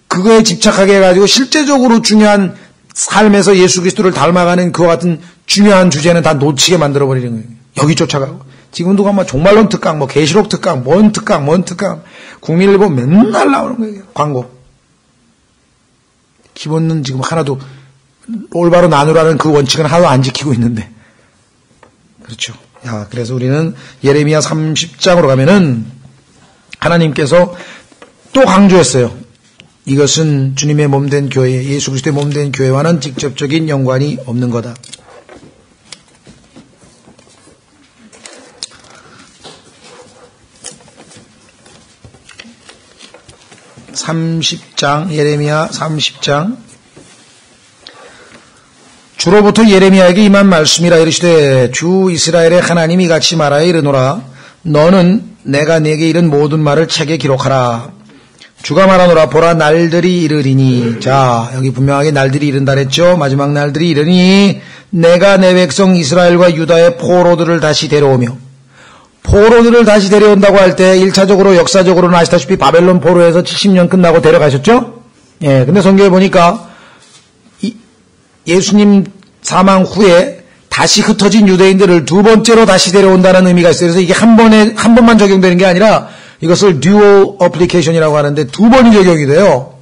그거에 집착하게 해가지고 실제적으로 중요한 삶에서 예수 그리스도를 닮아가는 그와 같은 중요한 주제는 다 놓치게 만들어버리는 거예요. 여기 쫓아가고. 지금 누가 막 종말론 특강, 뭐 계시록 특강, 뭔 특강, 국민일보 맨날 나오는 거예요. 광고. 기본은 지금 하나도 올바로 나누라는 그 원칙은 하나도 안 지키고 있는데. 그렇죠. 야, 그래서 우리는 예레미야 30장으로 가면은 하나님께서 또 강조했어요. 이것은 주님의 몸된 교회, 예수 그리스도의 몸된 교회와는 직접적인 연관이 없는 거다. 30장, 예레미야 30장. 주로부터 예레미야에게 임한 말씀이라 이르시되 주 이스라엘의 하나님이 같이 말하여 이르노라. 너는 내가 네게 이른 모든 말을 책에 기록하라. 주가 말하노라. 보라 날들이 이르리니. 자, 여기 분명하게 날들이 이른다 그랬죠. 마지막 날들이 이르니 내가 내 백성 이스라엘과 유다의 포로들을 다시 데려오며, 포로들을 다시 데려온다고 할 때 1차적으로 역사적으로는 아시다시피 바벨론 포로에서 70년 끝나고 데려가셨죠? 예, 근데 성경에 보니까 예수님 사망 후에 다시 흩어진 유대인들을 두 번째로 다시 데려온다는 의미가 있어요. 그래서 이게 한 번만 적용되는 게 아니라 이것을 dual application이라고 하는데 두 번이 적용이 돼요.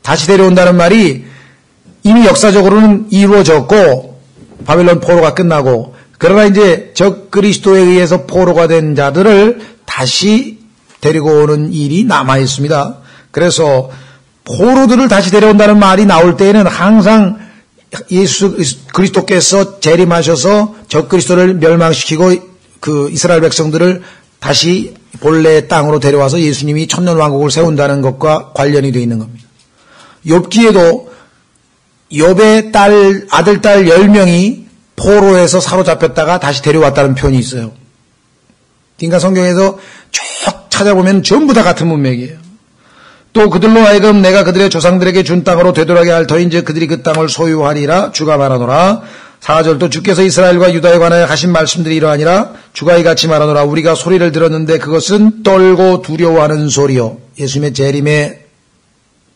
다시 데려온다는 말이 이미 역사적으로는 이루어졌고 바벨론 포로가 끝나고, 그러나 이제 적 그리스도에 의해서 포로가 된 자들을 다시 데리고 오는 일이 남아 있습니다. 그래서 포로들을 다시 데려온다는 말이 나올 때에는 항상 예수 그리스도께서 재림하셔서 적 그리스도를 멸망시키고 그 이스라엘 백성들을 다시 본래 땅으로 데려와서 예수님이 천년 왕국을 세운다는 것과 관련이 되어 있는 겁니다. 욥기에도 욥의 아들, 딸 10명이 포로에서 사로잡혔다가 다시 데려왔다는 표현이 있어요. 그러니까 성경에서 쭉 찾아보면 전부 다 같은 문맥이에요. 또 그들로 하여금 내가 그들의 조상들에게 준 땅으로 되돌아게 할 터인즉 그들이 그 땅을 소유하리라. 주가 말하노라. 4절 또 주께서 이스라엘과 유다에 관하여 하신 말씀들이 이러하니라. 주가 이같이 말하노라. 우리가 소리를 들었는데 그것은 떨고 두려워하는 소리요. 예수님의 재림에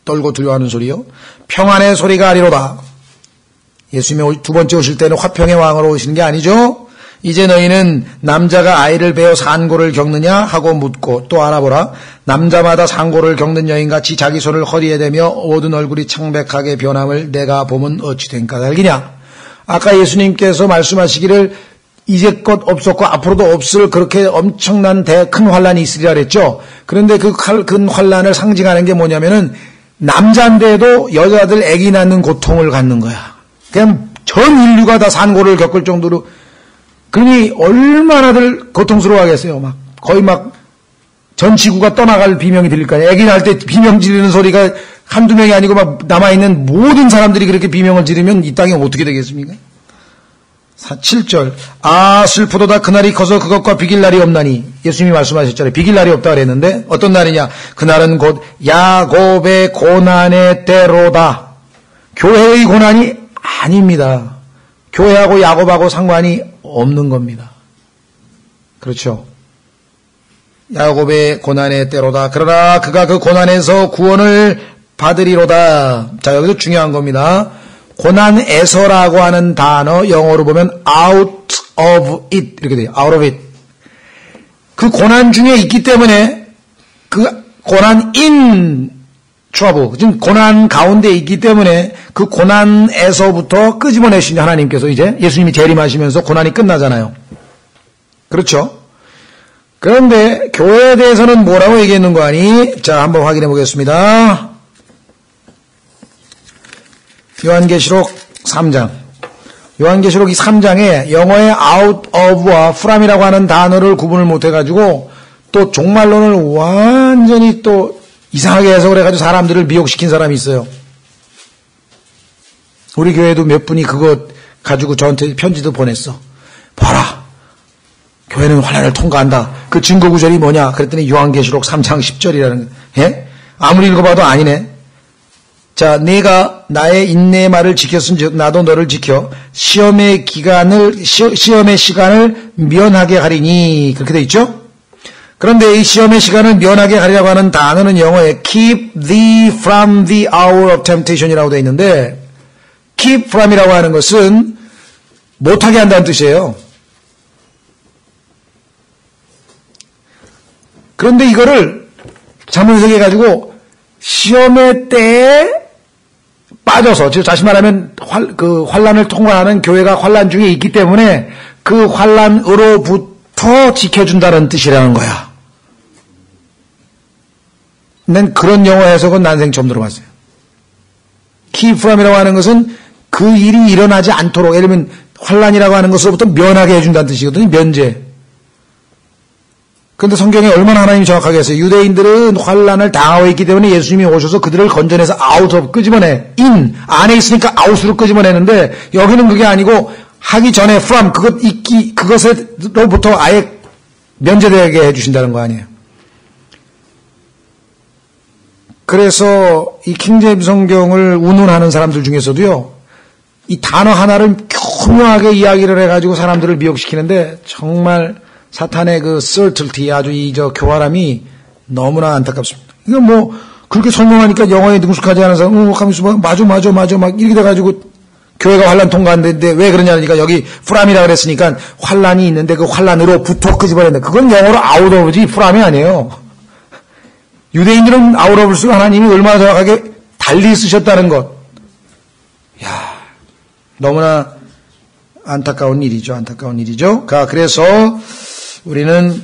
떨고 두려워하는 소리요. 평안의 소리가 아니로다. 예수님이 두 번째 오실 때는 화평의 왕으로 오시는 게 아니죠. 이제 너희는 남자가 아이를 베어 산고를 겪느냐 하고 묻고, 또 알아보라. 남자마다 산고를 겪는 여인같이 자기 손을 허리에 대며 모든 얼굴이 창백하게 변함을 내가 보면 어찌 된 까닭이냐. 아까 예수님께서 말씀하시기를 이제껏 없었고 앞으로도 없을 그렇게 엄청난 큰 환란이 있으리라 그랬죠. 그런데 그 큰 환란을 상징하는 게 뭐냐면은 남자인데도 여자들 아기 낳는 고통을 갖는 거야. 그냥 전 인류가 다 산고를 겪을 정도로. 그러니 얼마나들 고통스러워하겠어요. 막 거의 막 전 지구가 떠나갈 비명이 들릴 거예요. 아기 낳을 때 비명 지르는 소리가 한두 명이 아니고 막 남아있는 모든 사람들이 그렇게 비명을 지르면 이 땅이 어떻게 되겠습니까? 7절 아 슬프도다 그날이 커서 그것과 비길 날이 없나니. 예수님이 말씀하셨잖아요. 비길 날이 없다 그랬는데 어떤 날이냐. 그날은 곧 야곱의 고난의 때로다. 교회의 고난이 아닙니다. 교회하고 야곱하고 상관이 없는 겁니다. 그렇죠. 야곱의 고난의 때로다. 그러나 그가 그 고난에서 구원을 받으리로다. 자, 여기서 중요한 겁니다. 고난에서라고 하는 단어 영어로 보면 out of it 이렇게 돼요. out of it. 그 고난 중에 있기 때문에 그 고난 in trouble, 지금 고난 가운데 있기 때문에 그 고난에서부터 끄집어내신 하나님께서 이제 예수님이 재림하시면서 고난이 끝나잖아요. 그렇죠? 그런데 교회에 대해서는 뭐라고 얘기했는 거 아니? 자, 한번 확인해 보겠습니다. 요한계시록 3장. 요한계시록 이 3장에 영어의 out of와 from이라고 하는 단어를 구분을 못해가지고 또 종말론을 완전히 또 이상하게 해석을 해가지고 사람들을 미혹시킨 사람이 있어요. 우리 교회도 몇 분이 그거 가지고 저한테 편지도 보냈어. 봐라. 교회는 환난을 통과한다. 그 증거 구절이 뭐냐? 그랬더니 요한계시록 3장 10절이라는 거. 예? 아무리 읽어봐도 아니네. 자, 네가 나의 인내의 말을 지켰은즉 나도 너를 지켜 시험의 시간을 면하게 하리니 그렇게 돼 있죠? 그런데 이 시험의 시간을 면하게 하리라고 하는 단어는 영어에 keep thee from the hour of temptation이라고 돼 있는데 keep from이라고 하는 것은 못하게 한다는 뜻이에요. 그런데 이거를 잘못 해석해가지고 시험의 때에 빠져서, 즉 다시 말하면 환란을 통과하는 교회가 환란 중에 있기 때문에 그 환란으로부터 지켜준다는 뜻이라는 거야. 난 그런 영어 해석은 난생 처음 들어봤어요. keep from이라고 하는 것은 그 일이 일어나지 않도록, 예를 들면 환란이라고 하는 것으로부터 면하게 해준다는 뜻이거든요. 면제. 그런데 성경에 얼마나 하나님이 정확하게 했어요. 유대인들은 환란을 당하고 있기 때문에 예수님이 오셔서 그들을 건져내서 out of 끄집어내. in 안에 있으니까 out으로 끄집어내는데 여기는 그게 아니고 하기 전에 from 그것으로부터 아예 면제되게 해주신다는 거 아니에요. 그래서 이 킹제임스 성경을 운운하는 사람들 중에서도요, 이 단어 하나를 교묘하게 이야기를 해가지고 사람들을 미혹시키는데 정말 사탄의 그 certainty, 아주 교활함이 너무나 안타깝습니다. 이거 뭐 그렇게 설명하니까 영어에 능숙하지 않은 사람, 가면서 맞아 막 이렇게 돼가지고 교회가 환란 통과한데 왜 그러냐니까 여기 프람이라 그랬으니까 환란이 있는데 그 환란으로부터 끄집어낸다. 그건 영어로 out of지 프람이 아니에요. 유대인들은 out of 쓰고 하나님이 얼마나 정확하게 달리 쓰셨다는 것. 야, 너무나 안타까운 일이죠. 그래서 우리는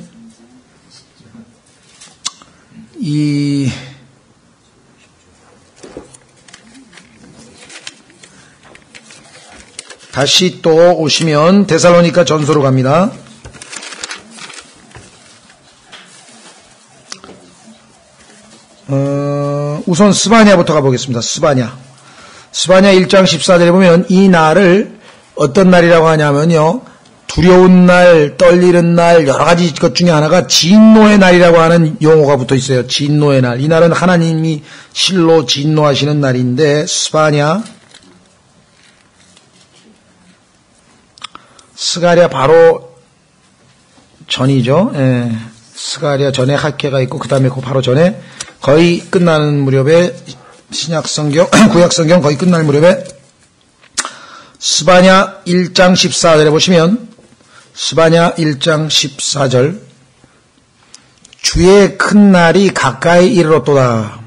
다시 또 오시면 데살로니가 전서로 갑니다. 우선 스바냐부터 가보겠습니다. 스바냐 1장 14절에 보면 이 날을 어떤 날이라고 하냐면요, 두려운 날, 떨리는 날, 여러 가지 것 중에 하나가 진노의 날이라고 하는 용어가 붙어 있어요. 진노의 날. 이 날은 하나님이 실로 진노하시는 날인데, 스가랴 바로 전이죠. 예. 스가랴 전에 학계가 있고 그 다음에 그 바로 전에 거의 끝나는 무렵에 신약성경, 구약성경 거의 끝날 무렵에 스바냐 1장 14절에 보시면 스바냐 1장 14절 주의 큰 날이 가까이 이르렀도다.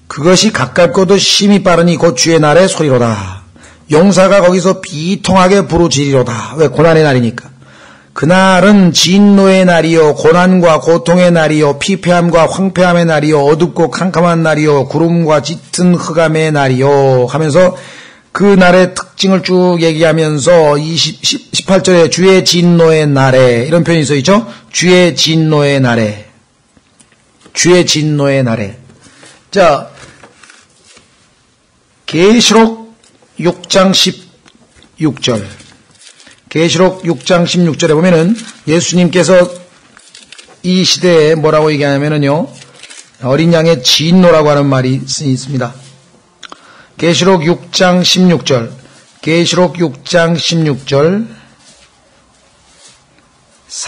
그것이 가깝고도 심히 빠르니 곧 주의 날의 소리로다. 용사가 거기서 비통하게 부르짖으리로다. 왜? 고난의 날이니까. 그날은 진노의 날이요, 고난과 고통의 날이요, 피폐함과 황폐함의 날이요, 어둡고 캄캄한 날이요, 구름과 짙은 흑암의 날이요 하면서 그 날의 특징을 쭉 얘기하면서 18절에 주의 진노의 날에 이런 표현이 써 있죠. 주의 진노의 날에. 자, 계시록 6장 16절. 계시록 6장 16절에 보면은 예수님께서 이 시대에 뭐라고 얘기하냐면요, 어린 양의 진노라고 하는 말이 있습니다. 계시록 6장 16절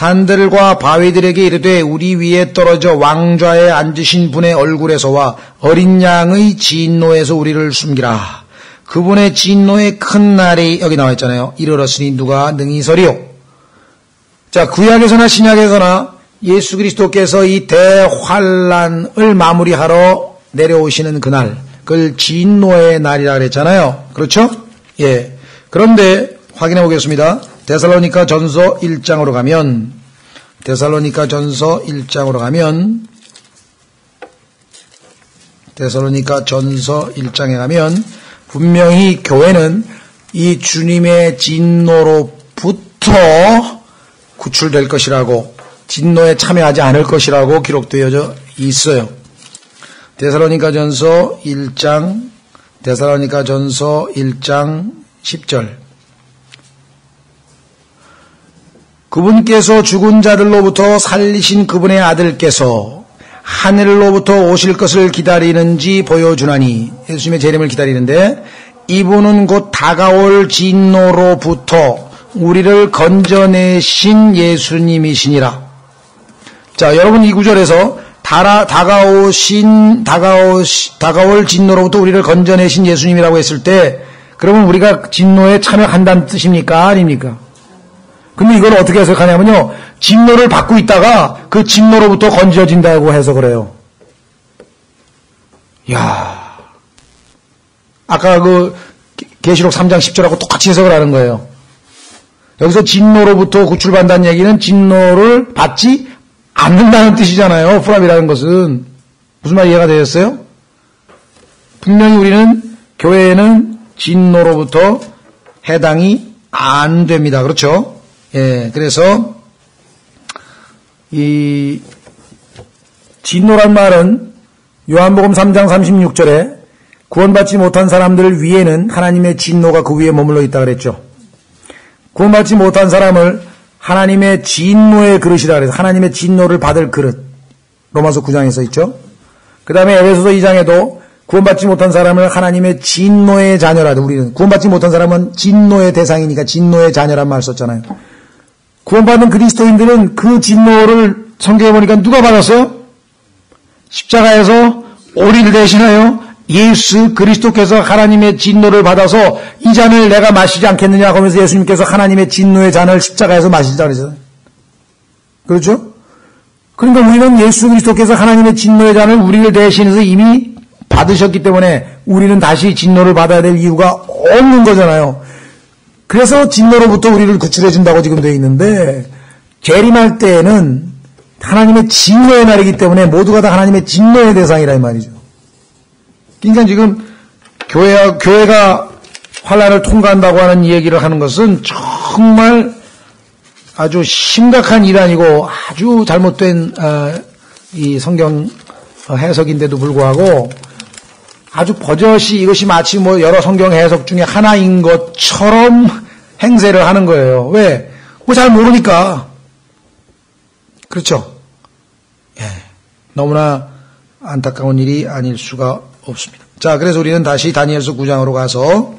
산들과 바위들에게 이르되 우리 위에 떨어져 왕좌에 앉으신 분의 얼굴에서와 어린 양의 진노에서 우리를 숨기라. 그분의 진노의 큰 날이 여기 나와 있잖아요. 이르렀으니 누가 능히 서리요. 자, 구약에서나 신약에서나 예수 그리스도께서 이 대환란을 마무리하러 내려오시는 그날, 그걸 진노의 날이라 그랬잖아요. 그렇죠? 예. 그런데 확인해 보겠습니다. 데살로니가 전서 1장으로 가면 분명히 교회는 이 주님의 진노로부터 구출될 것이라고, 진노에 참여하지 않을 것이라고 기록되어 있어요. 데살로니가전서 1장 10절. 그분께서 죽은 자들로부터 살리신 그분의 아들께서 하늘로부터 오실 것을 기다리는지 보여주나니, 예수님의 재림을 기다리는데 이분은 곧 다가올 진노로부터 우리를 건져내신 예수님이시니라. 자, 여러분 이 구절에서 다가올 진노로부터 우리를 건져내신 예수님이라고 했을 때, 그러면 우리가 진노에 참여한다는 뜻입니까? 아닙니까? 근데 이걸 어떻게 해석하냐면요, 진노를 받고 있다가 그 진노로부터 건져진다고 해석을 해요. 이야, 아까 그 계시록 3장 10절하고 똑같이 해석을 하는 거예요. 여기서 진노로부터 구출받는다는 얘기는 진노를 받지 않는다는 뜻이잖아요. 프랍이라는 것은. 무슨 말 이해가 되셨어요? 분명히 우리는, 교회에는 진노로부터 해당이 안 됩니다. 그렇죠? 예, 그래서 이 진노란 말은 요한복음 3장 36절에 구원받지 못한 사람들 위에는 하나님의 진노가 그 위에 머물러 있다 그랬죠. 구원받지 못한 사람을 하나님의 진노의 그릇이라 그래서 하나님의 진노를 받을 그릇, 로마서 9장에 써 있죠. 그 다음에 에베소서 2장에도 구원받지 못한 사람을 하나님의 진노의 자녀라. 우리는 구원받지 못한 사람은 진노의 대상이니까 진노의 자녀란 말 썼잖아요. 구원받은 그리스도인들은 그 진노를 성경에 보니까 누가 받았어요? 십자가에서 우리를 대신하여 예수 그리스도께서 하나님의 진노를 받아서 이 잔을 내가 마시지 않겠느냐 하면서 예수님께서 하나님의 진노의 잔을 십자가에서 마시자 그러잖아요. 그렇죠? 그러니까 우리는 예수 그리스도께서 하나님의 진노의 잔을 우리를 대신해서 이미 받으셨기 때문에 우리는 다시 진노를 받아야 될 이유가 없는 거잖아요. 그래서 진노로부터 우리를 구출해 준다고 지금 되어 있는데, 재림할 때에는 하나님의 진노의 날이기 때문에 모두가 다 하나님의 진노의 대상이라 이 말이죠. 그러니까 지금 교회가 환란을 통과한다고 하는 얘기를 하는 것은 정말 아주 심각한 일환이고 아주 잘못된 이 성경 해석인데도 불구하고 아주 버젓이 이것이 마치 뭐 여러 성경 해석 중에 하나인 것처럼 행세를 하는 거예요. 왜? 뭐 잘 모르니까. 그렇죠? 예. 너무나 안타까운 일이 아닐 수가 없습니다. 자, 그래서 우리는 다시 다니엘서 9장으로 가서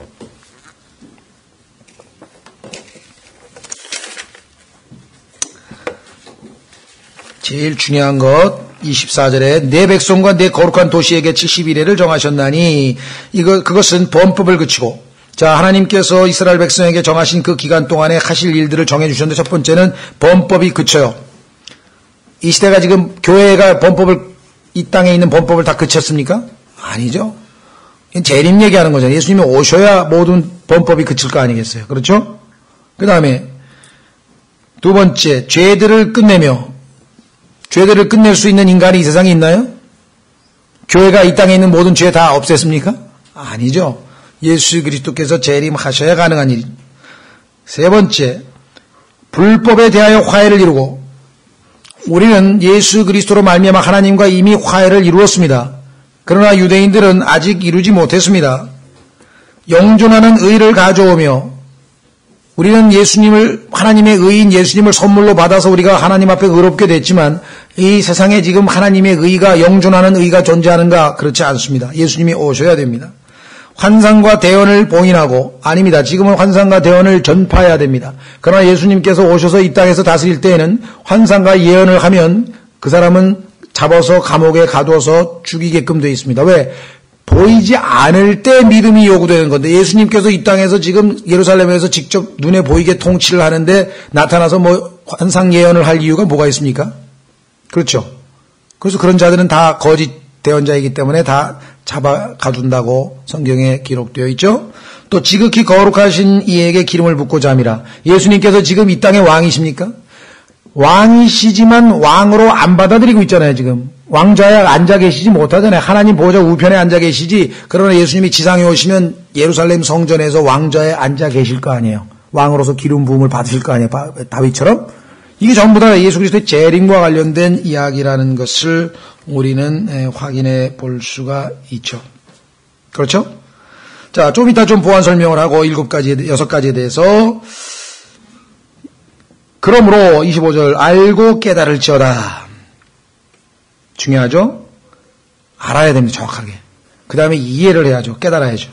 제일 중요한 것 24절에 내 백성과 내 거룩한 도시에게 70일을 정하셨나니 그것은 범법을 그치고, 자, 하나님께서 이스라엘 백성에게 정하신 그 기간 동안에 하실 일들을 정해주셨는데 첫 번째는 범법이 그쳐요. 이 시대가 지금 교회가 이 땅에 있는 범법을 다 그쳤습니까? 아니죠. 재림 얘기하는 거잖아요. 예수님이 오셔야 모든 범법이 그칠 거 아니겠어요. 그렇죠? 그 다음에 두 번째, 죄들을 끝낼 수 있는 인간이 이 세상에 있나요? 교회가 이 땅에 있는 모든 죄 다 없앴습니까? 아니죠. 예수 그리스도께서 재림하셔야 가능한 일입니다. 세 번째, 불법에 대하여 화해를 이루고, 우리는 예수 그리스도로 말미암아 하나님과 이미 화해를 이루었습니다. 그러나 유대인들은 아직 이루지 못했습니다. 영존하는 의를 가져오며, 우리는 하나님의 의인 예수님을 선물로 받아서 우리가 하나님 앞에 의롭게 됐지만, 이 세상에 지금 하나님의 의가, 영존하는 의가 존재하는가? 그렇지 않습니다. 예수님이 오셔야 됩니다. 환상과 대언을 봉인하고, 아닙니다. 지금은 환상과 대언을 전파해야 됩니다. 그러나 예수님께서 오셔서 이 땅에서 다스릴 때에는 환상과 예언을 하면 그 사람은 잡아서 감옥에 가둬서 죽이게끔 되어 있습니다. 왜? 보이지 않을 때 믿음이 요구되는 건데, 예수님께서 이 땅에서 지금 예루살렘에서 직접 눈에 보이게 통치를 하는데 나타나서 뭐 환상 예언을 할 이유가 뭐가 있습니까? 그렇죠. 그래서 그런 자들은 다 거짓 대언자이기 때문에 다 잡아 가둔다고 성경에 기록되어 있죠. 또 지극히 거룩하신 이에게 기름을 붓고자 함이라. 예수님께서 지금 이 땅의 왕이십니까? 왕이시지만 왕으로 안 받아들이고 있잖아요. 지금 왕좌에 앉아 계시지 못하잖아요. 하나님 보좌 우편에 앉아 계시지. 그러나 예수님이 지상에 오시면 예루살렘 성전에서 왕좌에 앉아 계실 거 아니에요. 왕으로서 기름 부음을 받으실 거 아니에요. 다윗처럼. 이게 전부 다 예수 그리스도의 재림과 관련된 이야기라는 것을 우리는 확인해 볼 수가 있죠. 그렇죠? 자, 좀 이따 좀 보완 설명을 하고 6가지에 대해서. 그러므로 25절 알고 깨달을지어다. 중요하죠? 알아야 됩니다. 정확하게. 그 다음에 이해를 해야죠. 깨달아야죠.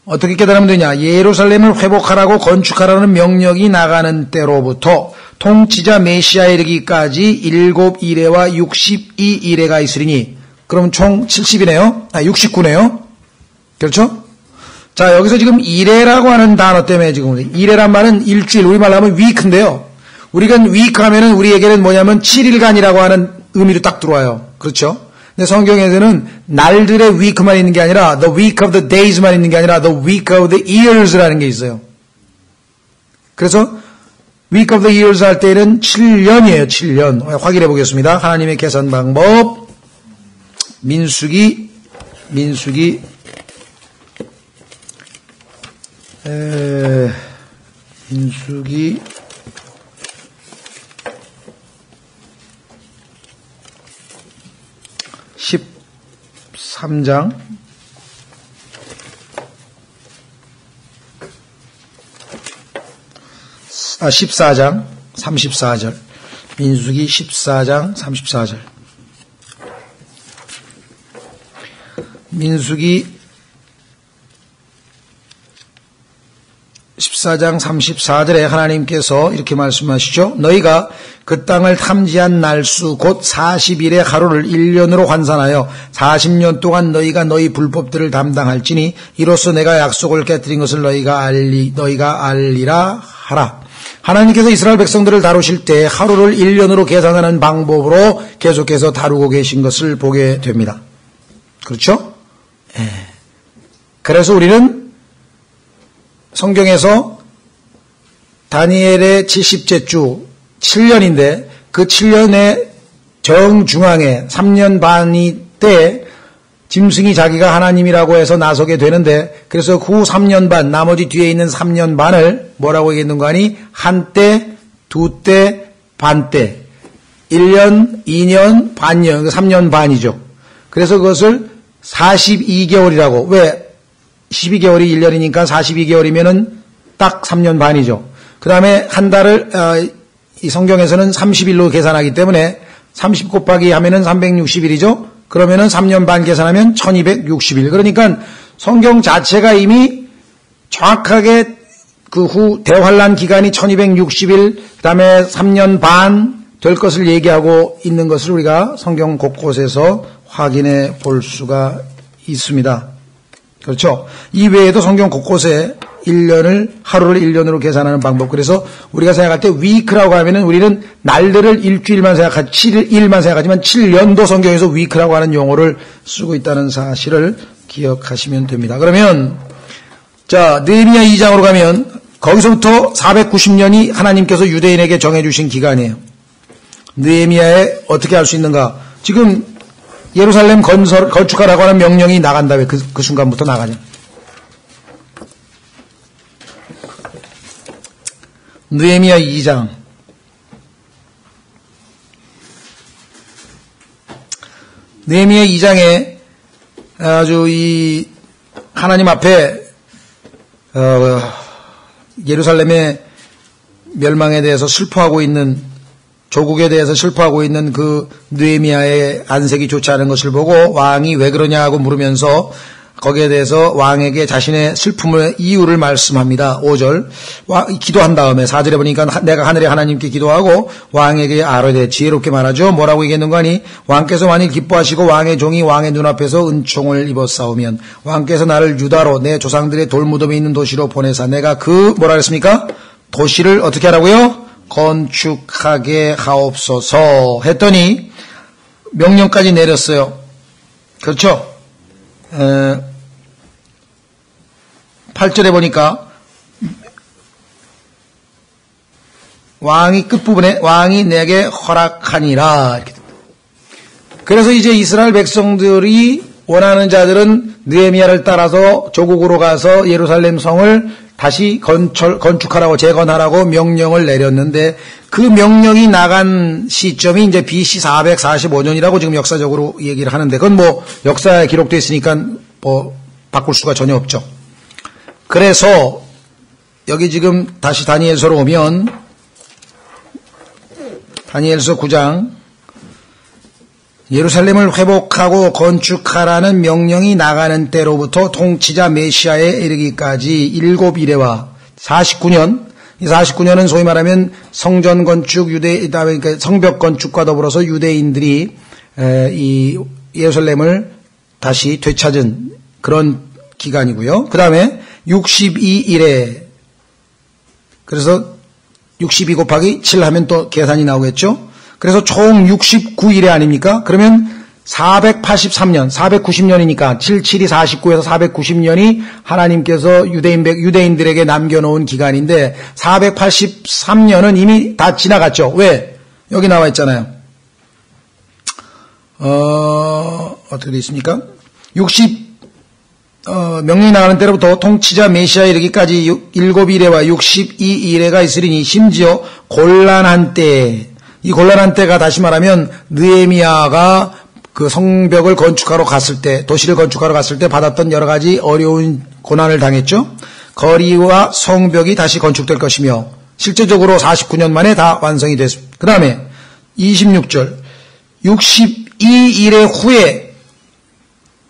어떻게 깨달으면 되냐? 예루살렘을 회복하라고 건축하라는 명령이 나가는 때로부터 통치자 메시아에 이르기까지 7이레와 62이레가 있으리니, 그럼 총 70이네요. 69네요. 그렇죠? 자, 여기서 지금 이레라고 하는 단어 때문에 지금 이레란 말은 일주일, 우리말로 하면 위크인데요. 우리가 위크 하면은 우리에게는 뭐냐면 7일간이라고 하는 의미로 딱 들어와요. 그렇죠? 근데 성경에서는 날들의 week만 있는 게 아니라 the week of the days만 있는 게 아니라 the week of the years라는 게 있어요. 그래서 week of the years 할 때는 7년이에요. 7년. 확인해 보겠습니다. 하나님의 계산 방법. 민수기 13장 14장 34절. 민수기 14장 34절. 민수기 14장 34절에 하나님께서 이렇게 말씀하시죠. 너희가 그 땅을 탐지한 날수 곧 40일의 하루를 1년으로 환산하여 40년 동안 너희가 너희 불법들을 담당할지니 이로써 내가 약속을 깨뜨린 것을 너희가 알리라 하라. 하나님께서 이스라엘 백성들을 다루실 때 하루를 1년으로 계산하는 방법으로 계속해서 다루고 계신 것을 보게 됩니다. 그렇죠? 그래서 우리는 성경에서 다니엘의 70째 주 7년인데 그 7년의 정중앙에 3년 반이 때 짐승이 자기가 하나님이라고 해서 나서게 되는데, 그래서 후 3년 반, 나머지 뒤에 있는 3년 반을 뭐라고 얘기했는가 하니 한때, 두때, 반때, 1년, 2년, 반년, 3년 반이죠. 그래서 그것을 42개월이라고, 왜 12개월이 1년이니까 42개월이면은 딱 3년 반이죠. 그 다음에 한 달을 이 성경에서는 30일로 계산하기 때문에 30 곱하기 하면은 360일이죠. 그러면은 3년 반 계산하면 1260일. 그러니까 성경 자체가 이미 정확하게 그 후 대환란 기간이 1260일, 그 다음에 3년 반 될 것을 얘기하고 있는 것을 우리가 성경 곳곳에서 확인해 볼 수가 있습니다. 그렇죠? 이 외에도 성경 곳곳에 1년을, 하루를 1년으로 계산하는 방법. 그래서 우리가 생각할 때 위크라고 하면은 우리는 날들을 일주일만 생각하지, 7일만 생각하지만 7년도 성경에서 위크라고 하는 용어를 쓰고 있다는 사실을 기억하시면 됩니다. 그러면, 자, 느헤미야 2장으로 가면 거기서부터 490년이 하나님께서 유대인에게 정해주신 기간이에요. 느헤미야에 어떻게 할 수 있는가? 지금 예루살렘 건축하라고 하는 명령이 나간다. 왜 그 순간부터 나가냐? 느헤미야 2장. 느헤미야 2장에 아주 이 하나님 앞에 예루살렘의 멸망에 대해서 슬퍼하고 있는, 조국에 대해서 슬퍼하고 있는 그 느헤미야의 안색이 좋지 않은 것을 보고 왕이 왜 그러냐 하고 물으면서 거기에 대해서 왕에게 자신의 슬픔의 이유를 말씀합니다. 5절 기도한 다음에 4절에 보니까 내가 하늘의 하나님께 기도하고 왕에게 아뢰되 지혜롭게 말하죠. 뭐라고 얘기했는가 하니 왕께서 만일 기뻐하시고 왕의 종이 왕의 눈앞에서 은총을 입었사오면 왕께서 나를 유다로 내 조상들의 돌무덤이 있는 도시로 보내사 내가 그 뭐라 그랬습니까? 도시를 어떻게 하라고요? 건축하게 하옵소서 했더니 명령까지 내렸어요. 그렇죠? 8절에 보니까 왕이 끝부분에 왕이 내게 허락하니라 이렇게 됩니다. 그래서 이제 이스라엘 백성들이 원하는 자들은 느헤미야를 따라서 조국으로 가서 예루살렘 성을 다시 건축하라고 재건하라고 명령을 내렸는데 그 명령이 나간 시점이 이제 BC 445년이라고 지금 역사적으로 얘기를 하는데 그건 뭐 역사에 기록되어 있으니까 뭐 바꿀 수가 전혀 없죠. 그래서 여기 지금 다시 다니엘서로 오면 다니엘서 9장 예루살렘을 회복하고 건축하라는 명령이 나가는 때로부터 통치자 메시아에 이르기까지 7일에와 49년, 이 49년은 소위 말하면 성전 건축, 그러니까 성벽 건축과 더불어서 유대인들이 이 예루살렘을 다시 되찾은 그런 기간이고요. 그 다음에 62일에 그래서 62 곱하기 7 하면 또 계산이 나오겠죠. 그래서 총 69일에 아닙니까? 그러면 483년, 490년이니까 77이 49에서 490년이 하나님께서 유대인들에게 남겨놓은 기간인데 483년은 이미 다 지나갔죠. 왜? 여기 나와 있잖아요. 어떻게 되어 있습니까? 명령이 나가는 때로부터 통치자 메시아에 이르기까지 7일에와 62일에가 있으리니 심지어 곤란한 때에 이 곤란한 때가 다시 말하면 느헤미야가 그 성벽을 건축하러 갔을 때 도시를 건축하러 갔을 때 받았던 여러 가지 어려운 고난을 당했죠. 거리와 성벽이 다시 건축될 것이며 실제적으로 49년 만에 다 완성이 됐습니다. 그 다음에 26절 62일의 후에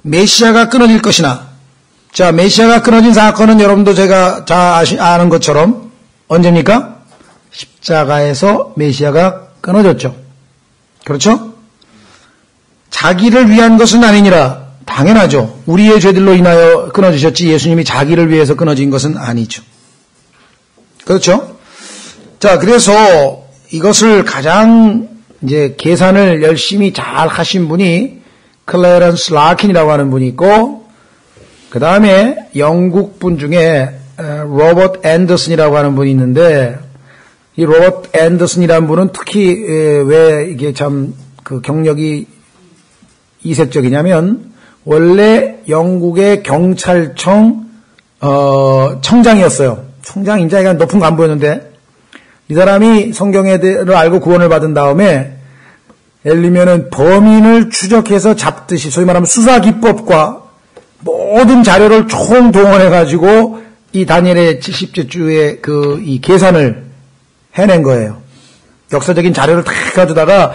메시아가 끊어질 것이나 자 메시아가 끊어진 사건은 여러분도 제가 잘 아는 것처럼 언제입니까? 십자가에서 메시아가 끊어졌죠. 그렇죠? 자기를 위한 것은 아니니라. 당연하죠. 우리의 죄들로 인하여 끊어지셨지 예수님이 자기를 위해서 끊어진 것은 아니죠. 그렇죠? 자, 그래서 이것을 가장 이제 계산을 열심히 잘 하신 분이 클래런스 라킨이라고 하는 분이 있고 그 다음에 영국 분 중에 로버트 앤더슨이라고 하는 분이 있는데 이 로버트 앤더슨이라는 분은 특히 왜 이게 참 그 경력이 이색적이냐면 원래 영국의 경찰청 청장이었어요. 청장 인자가 높은 간부였는데 이 사람이 성경을 알고 구원을 받은 다음에 예를 들면은 범인을 추적해서 잡듯이 소위 말하면 수사 기법과 모든 자료를 총동원해 가지고 이 다니엘의 70째 주의 그 이 계산을 해낸 거예요. 역사적인 자료를 다 가져다가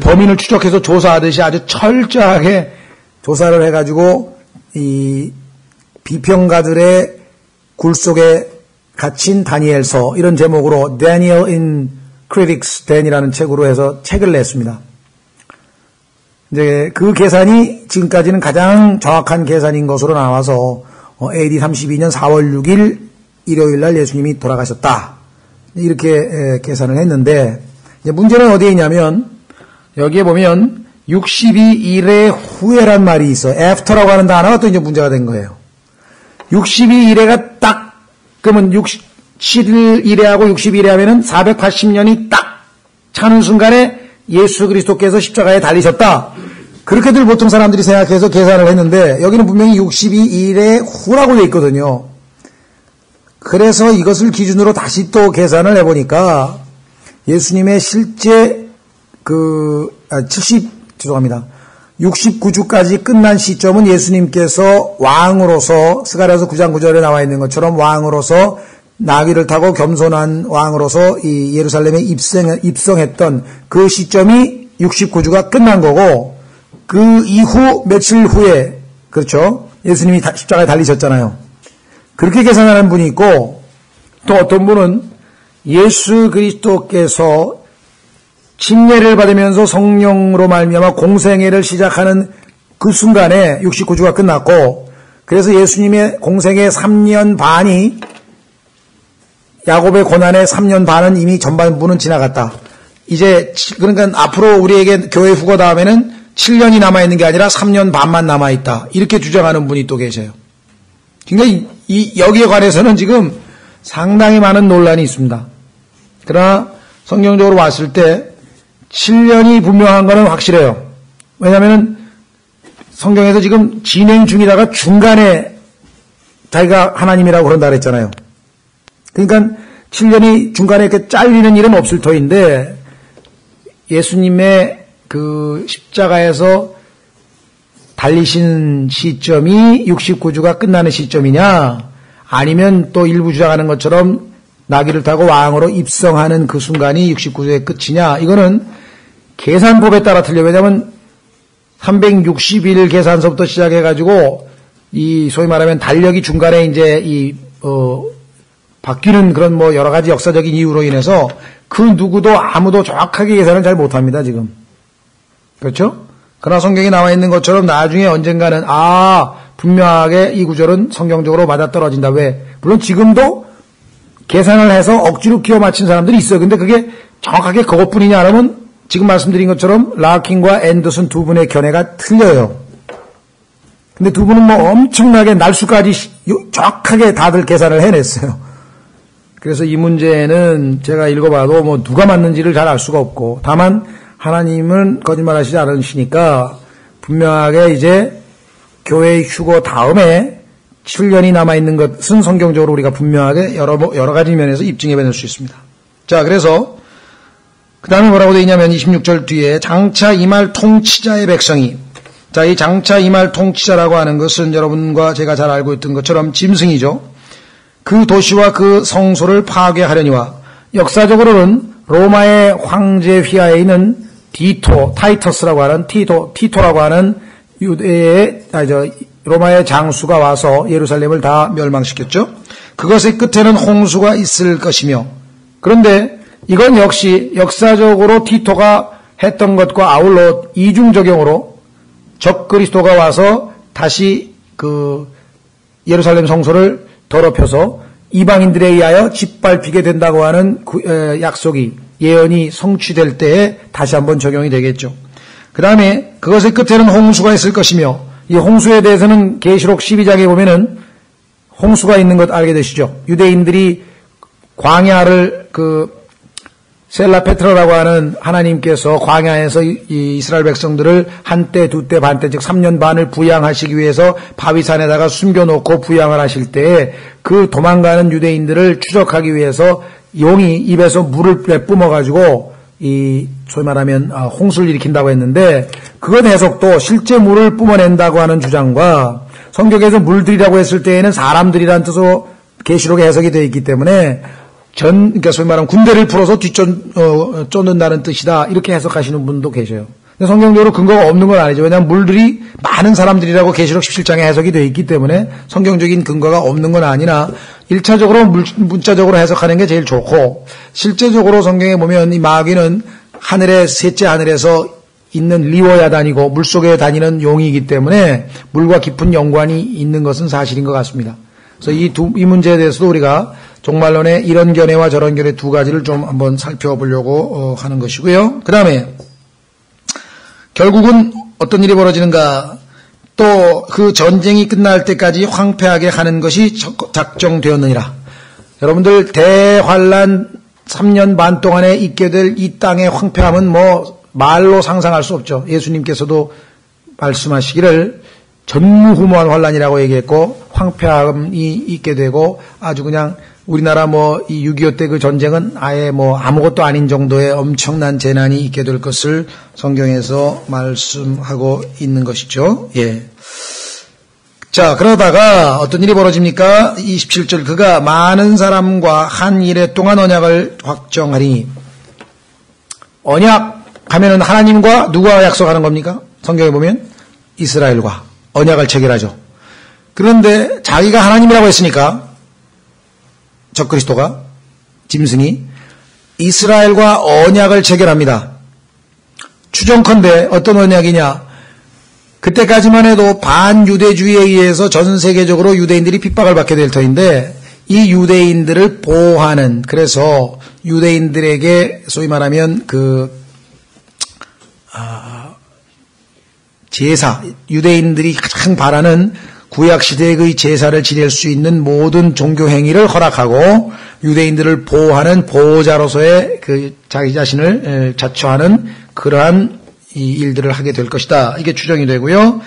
범인을 추적해서 조사하듯이 아주 철저하게 조사를 해가지고 이 비평가들의 굴 속에 갇힌 다니엘서 이런 제목으로 Daniel in Critics Den이라는 책으로 해서 책을 냈습니다. 이제 그 계산이 지금까지는 가장 정확한 계산인 것으로 나와서 AD 32년 4월 6일 일요일 날 예수님이 돌아가셨다. 이렇게 계산을 했는데 이제 문제는 어디에 있냐면 여기에 보면 62일의 후에란 말이 있어. after라고 하는 단어가 또 이제 문제가 된 거예요. 62일에가 딱 그러면 67일에하고 62일에 하면은 480년이 딱 차는 순간에 예수 그리스도께서 십자가에 달리셨다. 그렇게들 보통 사람들이 생각해서 계산을 했는데 여기는 분명히 62일의 후라고 되어 있거든요. 그래서 이것을 기준으로 다시 또 계산을 해보니까 예수님의 실제 69주까지 끝난 시점은 예수님께서 왕으로서 스가랴서 9장 9절에 나와 있는 것처럼 왕으로서 나귀를 타고 겸손한 왕으로서 이 예루살렘에 입성했던 그 시점이 69주가 끝난 거고 그 이후 며칠 후에 그렇죠. 예수님이 십자가에 달리셨잖아요. 그렇게 계산하는 분이 있고 또 어떤 분은 예수 그리스도께서 침례를 받으면서 성령으로 말미암아 공생애를 시작하는 그 순간에 69주가 끝났고 그래서 예수님의 공생애 3년 반이 야곱의 고난의 3년 반은 이미 전반부는 지나갔다. 이제 그러니까 앞으로 우리에게 교회 후거 다음에는 7년이 남아있는 게 아니라 3년 반만 남아있다. 이렇게 주장하는 분이 또 계세요. 그러니까 여기에 관해서는 지금 상당히 많은 논란이 있습니다. 그러나 성경적으로 봤을 때 7년이 분명한 것은 확실해요. 왜냐하면 성경에서 지금 진행 중이다가 중간에 자기가 하나님이라고 그런다 그랬잖아요. 그러니까 7년이 중간에 이렇게 잘리는 일은 없을 터인데 예수님의 그 십자가에서 달리신 시점이 69주가 끝나는 시점이냐 아니면 또 일부 주장하는 것처럼 나귀를 타고 왕으로 입성하는 그 순간이 69주의 끝이냐 이거는 계산법에 따라 틀려요. 왜냐하면 360일 계산서부터 시작해가지고 이 소위 말하면 달력이 중간에 이제 바뀌는 그런 뭐 여러 가지 역사적인 이유로 인해서 그 누구도 아무도 정확하게 계산을 잘 못합니다 지금. 그렇죠? 그러나 성경에 나와 있는 것처럼 나중에 언젠가는 분명하게 이 구절은 성경적으로 맞아떨어진다. 왜? 물론 지금도 계산을 해서 억지로 끼워 맞힌 사람들이 있어요. 근데 그게 정확하게 그것뿐이냐 하면 지금 말씀드린 것처럼 라킨과 앤더슨 두 분의 견해가 틀려요. 근데 두 분은 뭐 엄청나게 날수까지 정확하게 다들 계산을 해냈어요. 그래서 이 문제는 제가 읽어봐도 뭐 누가 맞는지를 잘 알 수가 없고 다만 하나님은 거짓말하시지 않으시니까 분명하게 이제 교회 휴거 다음에 7년이 남아있는 것은 성경적으로 우리가 분명하게 여러 가지 면에서 입증해낼 수 있습니다. 자, 그래서 그 다음에 뭐라고 되어 있냐면 26절 뒤에 장차 임할 통치자의 백성이 자, 이 장차 임할 통치자라고 하는 것은 여러분과 제가 잘 알고 있던 것처럼 짐승이죠. 그 도시와 그 성소를 파괴하려니와 역사적으로는 로마의 황제 휘하에 있는 타이터스라고 하는 티토라고 하는 유대의 로마의 장수가 와서 예루살렘을 다 멸망시켰죠. 그것의 끝에는 홍수가 있을 것이며 그런데 이건 역시 역사적으로 티토가 했던 것과 아울러 이중적용으로 적그리스도가 와서 다시 그 예루살렘 성소를 더럽혀서 이방인들에 의하여 짓밟히게 된다고 하는 약속이 예언이 성취될 때에 다시 한번 적용이 되겠죠. 그 다음에 그것의 끝에는 홍수가 있을 것이며 이 홍수에 대해서는 계시록 12장에 보면은 홍수가 있는 것 알게 되시죠. 유대인들이 광야를 셀라페트라라고 하는 하나님께서 광야에서 이 이스라엘 백성들을 한때, 두때, 반때, 즉 3년 반을 부양하시기 위해서 바위산에다가 숨겨놓고 부양을 하실 때에 그 도망가는 유대인들을 추적하기 위해서 용이 입에서 물을 뿜어가지고 소위 말하면 홍수를 일으킨다고 했는데 그것 해석도 실제 물을 뿜어낸다고 하는 주장과 성경에서 물들이라고 했을 때에는 사람들이라는 뜻으로 계시록에 해석이 되어 있기 때문에 그러니까 소위 말하면 군대를 풀어서 쫓는다는 뜻이다. 이렇게 해석하시는 분도 계셔요. 근데 성경적으로 근거가 없는 건 아니죠. 왜냐하면 물들이 많은 사람들이라고 계시록 17장에 해석이 되어 있기 때문에 성경적인 근거가 없는 건 아니나 1차적으로 문자적으로 해석하는 게 제일 좋고 실제적으로 성경에 보면 이 마귀는 셋째 하늘에서 있는 리워야단이고 물속에 다니는 용이기 때문에 물과 깊은 연관이 있는 것은 사실인 것 같습니다. 그래서 이 문제에 대해서도 우리가 종말론의 이런 견해와 저런 견해 두 가지를 좀 한번 살펴보려고 하는 것이고요. 그 다음에 결국은 어떤 일이 벌어지는가 또 그 전쟁이 끝날 때까지 황폐하게 하는 것이 작정되었느니라. 여러분들 대환란 3년 반 동안에 있게 될 이 땅의 황폐함은 뭐 말로 상상할 수 없죠. 예수님께서도 말씀하시기를 전무후무한 환란이라고 얘기했고 황폐함이 있게 되고 아주 그냥 우리나라 이 6.25 때 그 전쟁은 아예 아무것도 아닌 정도의 엄청난 재난이 있게 될 것을 성경에서 말씀하고 있는 것이죠. 예. 자, 그러다가 어떤 일이 벌어집니까? 27절 그가 많은 사람과 한 일에 동안 언약을 확정하리니 언약 하면은 하나님과 누구와 약속하는 겁니까? 성경에 보면 이스라엘과 언약을 체결하죠. 그런데 자기가 하나님이라고 했으니까 적그리스도가 짐승이 이스라엘과 언약을 체결합니다. 추정컨대 어떤 언약이냐? 그때까지만 해도 반유대주의에 의해서 전 세계적으로 유대인들이 핍박을 받게 될 터인데 이 유대인들을 보호하는, 그래서 유대인들에게 소위 말하면 제사, 유대인들이 가장 바라는 구약시대의 제사를 지낼 수 있는 모든 종교 행위를 허락하고 유대인들을 보호하는 보호자로서의 자기 자신을 자처하는 그러한 이 일들을 하게 될 것이다. 이게 추정이 되고요.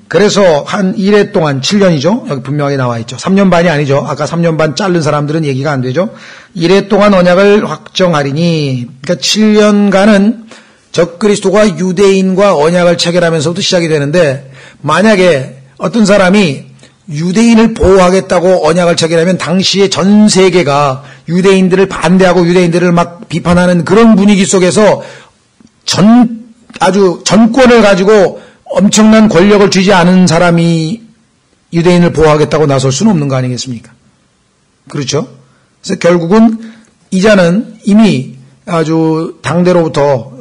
그래서 한 1회 동안 7년이죠. 여기 분명하게 나와 있죠. 3년 반이 아니죠. 아까 3년 반 자른 사람들은 얘기가 안 되죠. 1회 동안 언약을 확정하리니, 그러니까 7년간은 적그리스도가 유대인과 언약을 체결하면서부터 시작이 되는데, 만약에 어떤 사람이 유대인을 보호하겠다고 언약을 체결하면 당시에 전 세계가 유대인들을 반대하고 유대인들을 막 비판하는 그런 분위기 속에서 아주 전권을 가지고 엄청난 권력을 쥐지 않은 사람이 유대인을 보호하겠다고 나설 수는 없는 거 아니겠습니까? 그렇죠? 그래서 결국은 이자는 이미 아주 당대로부터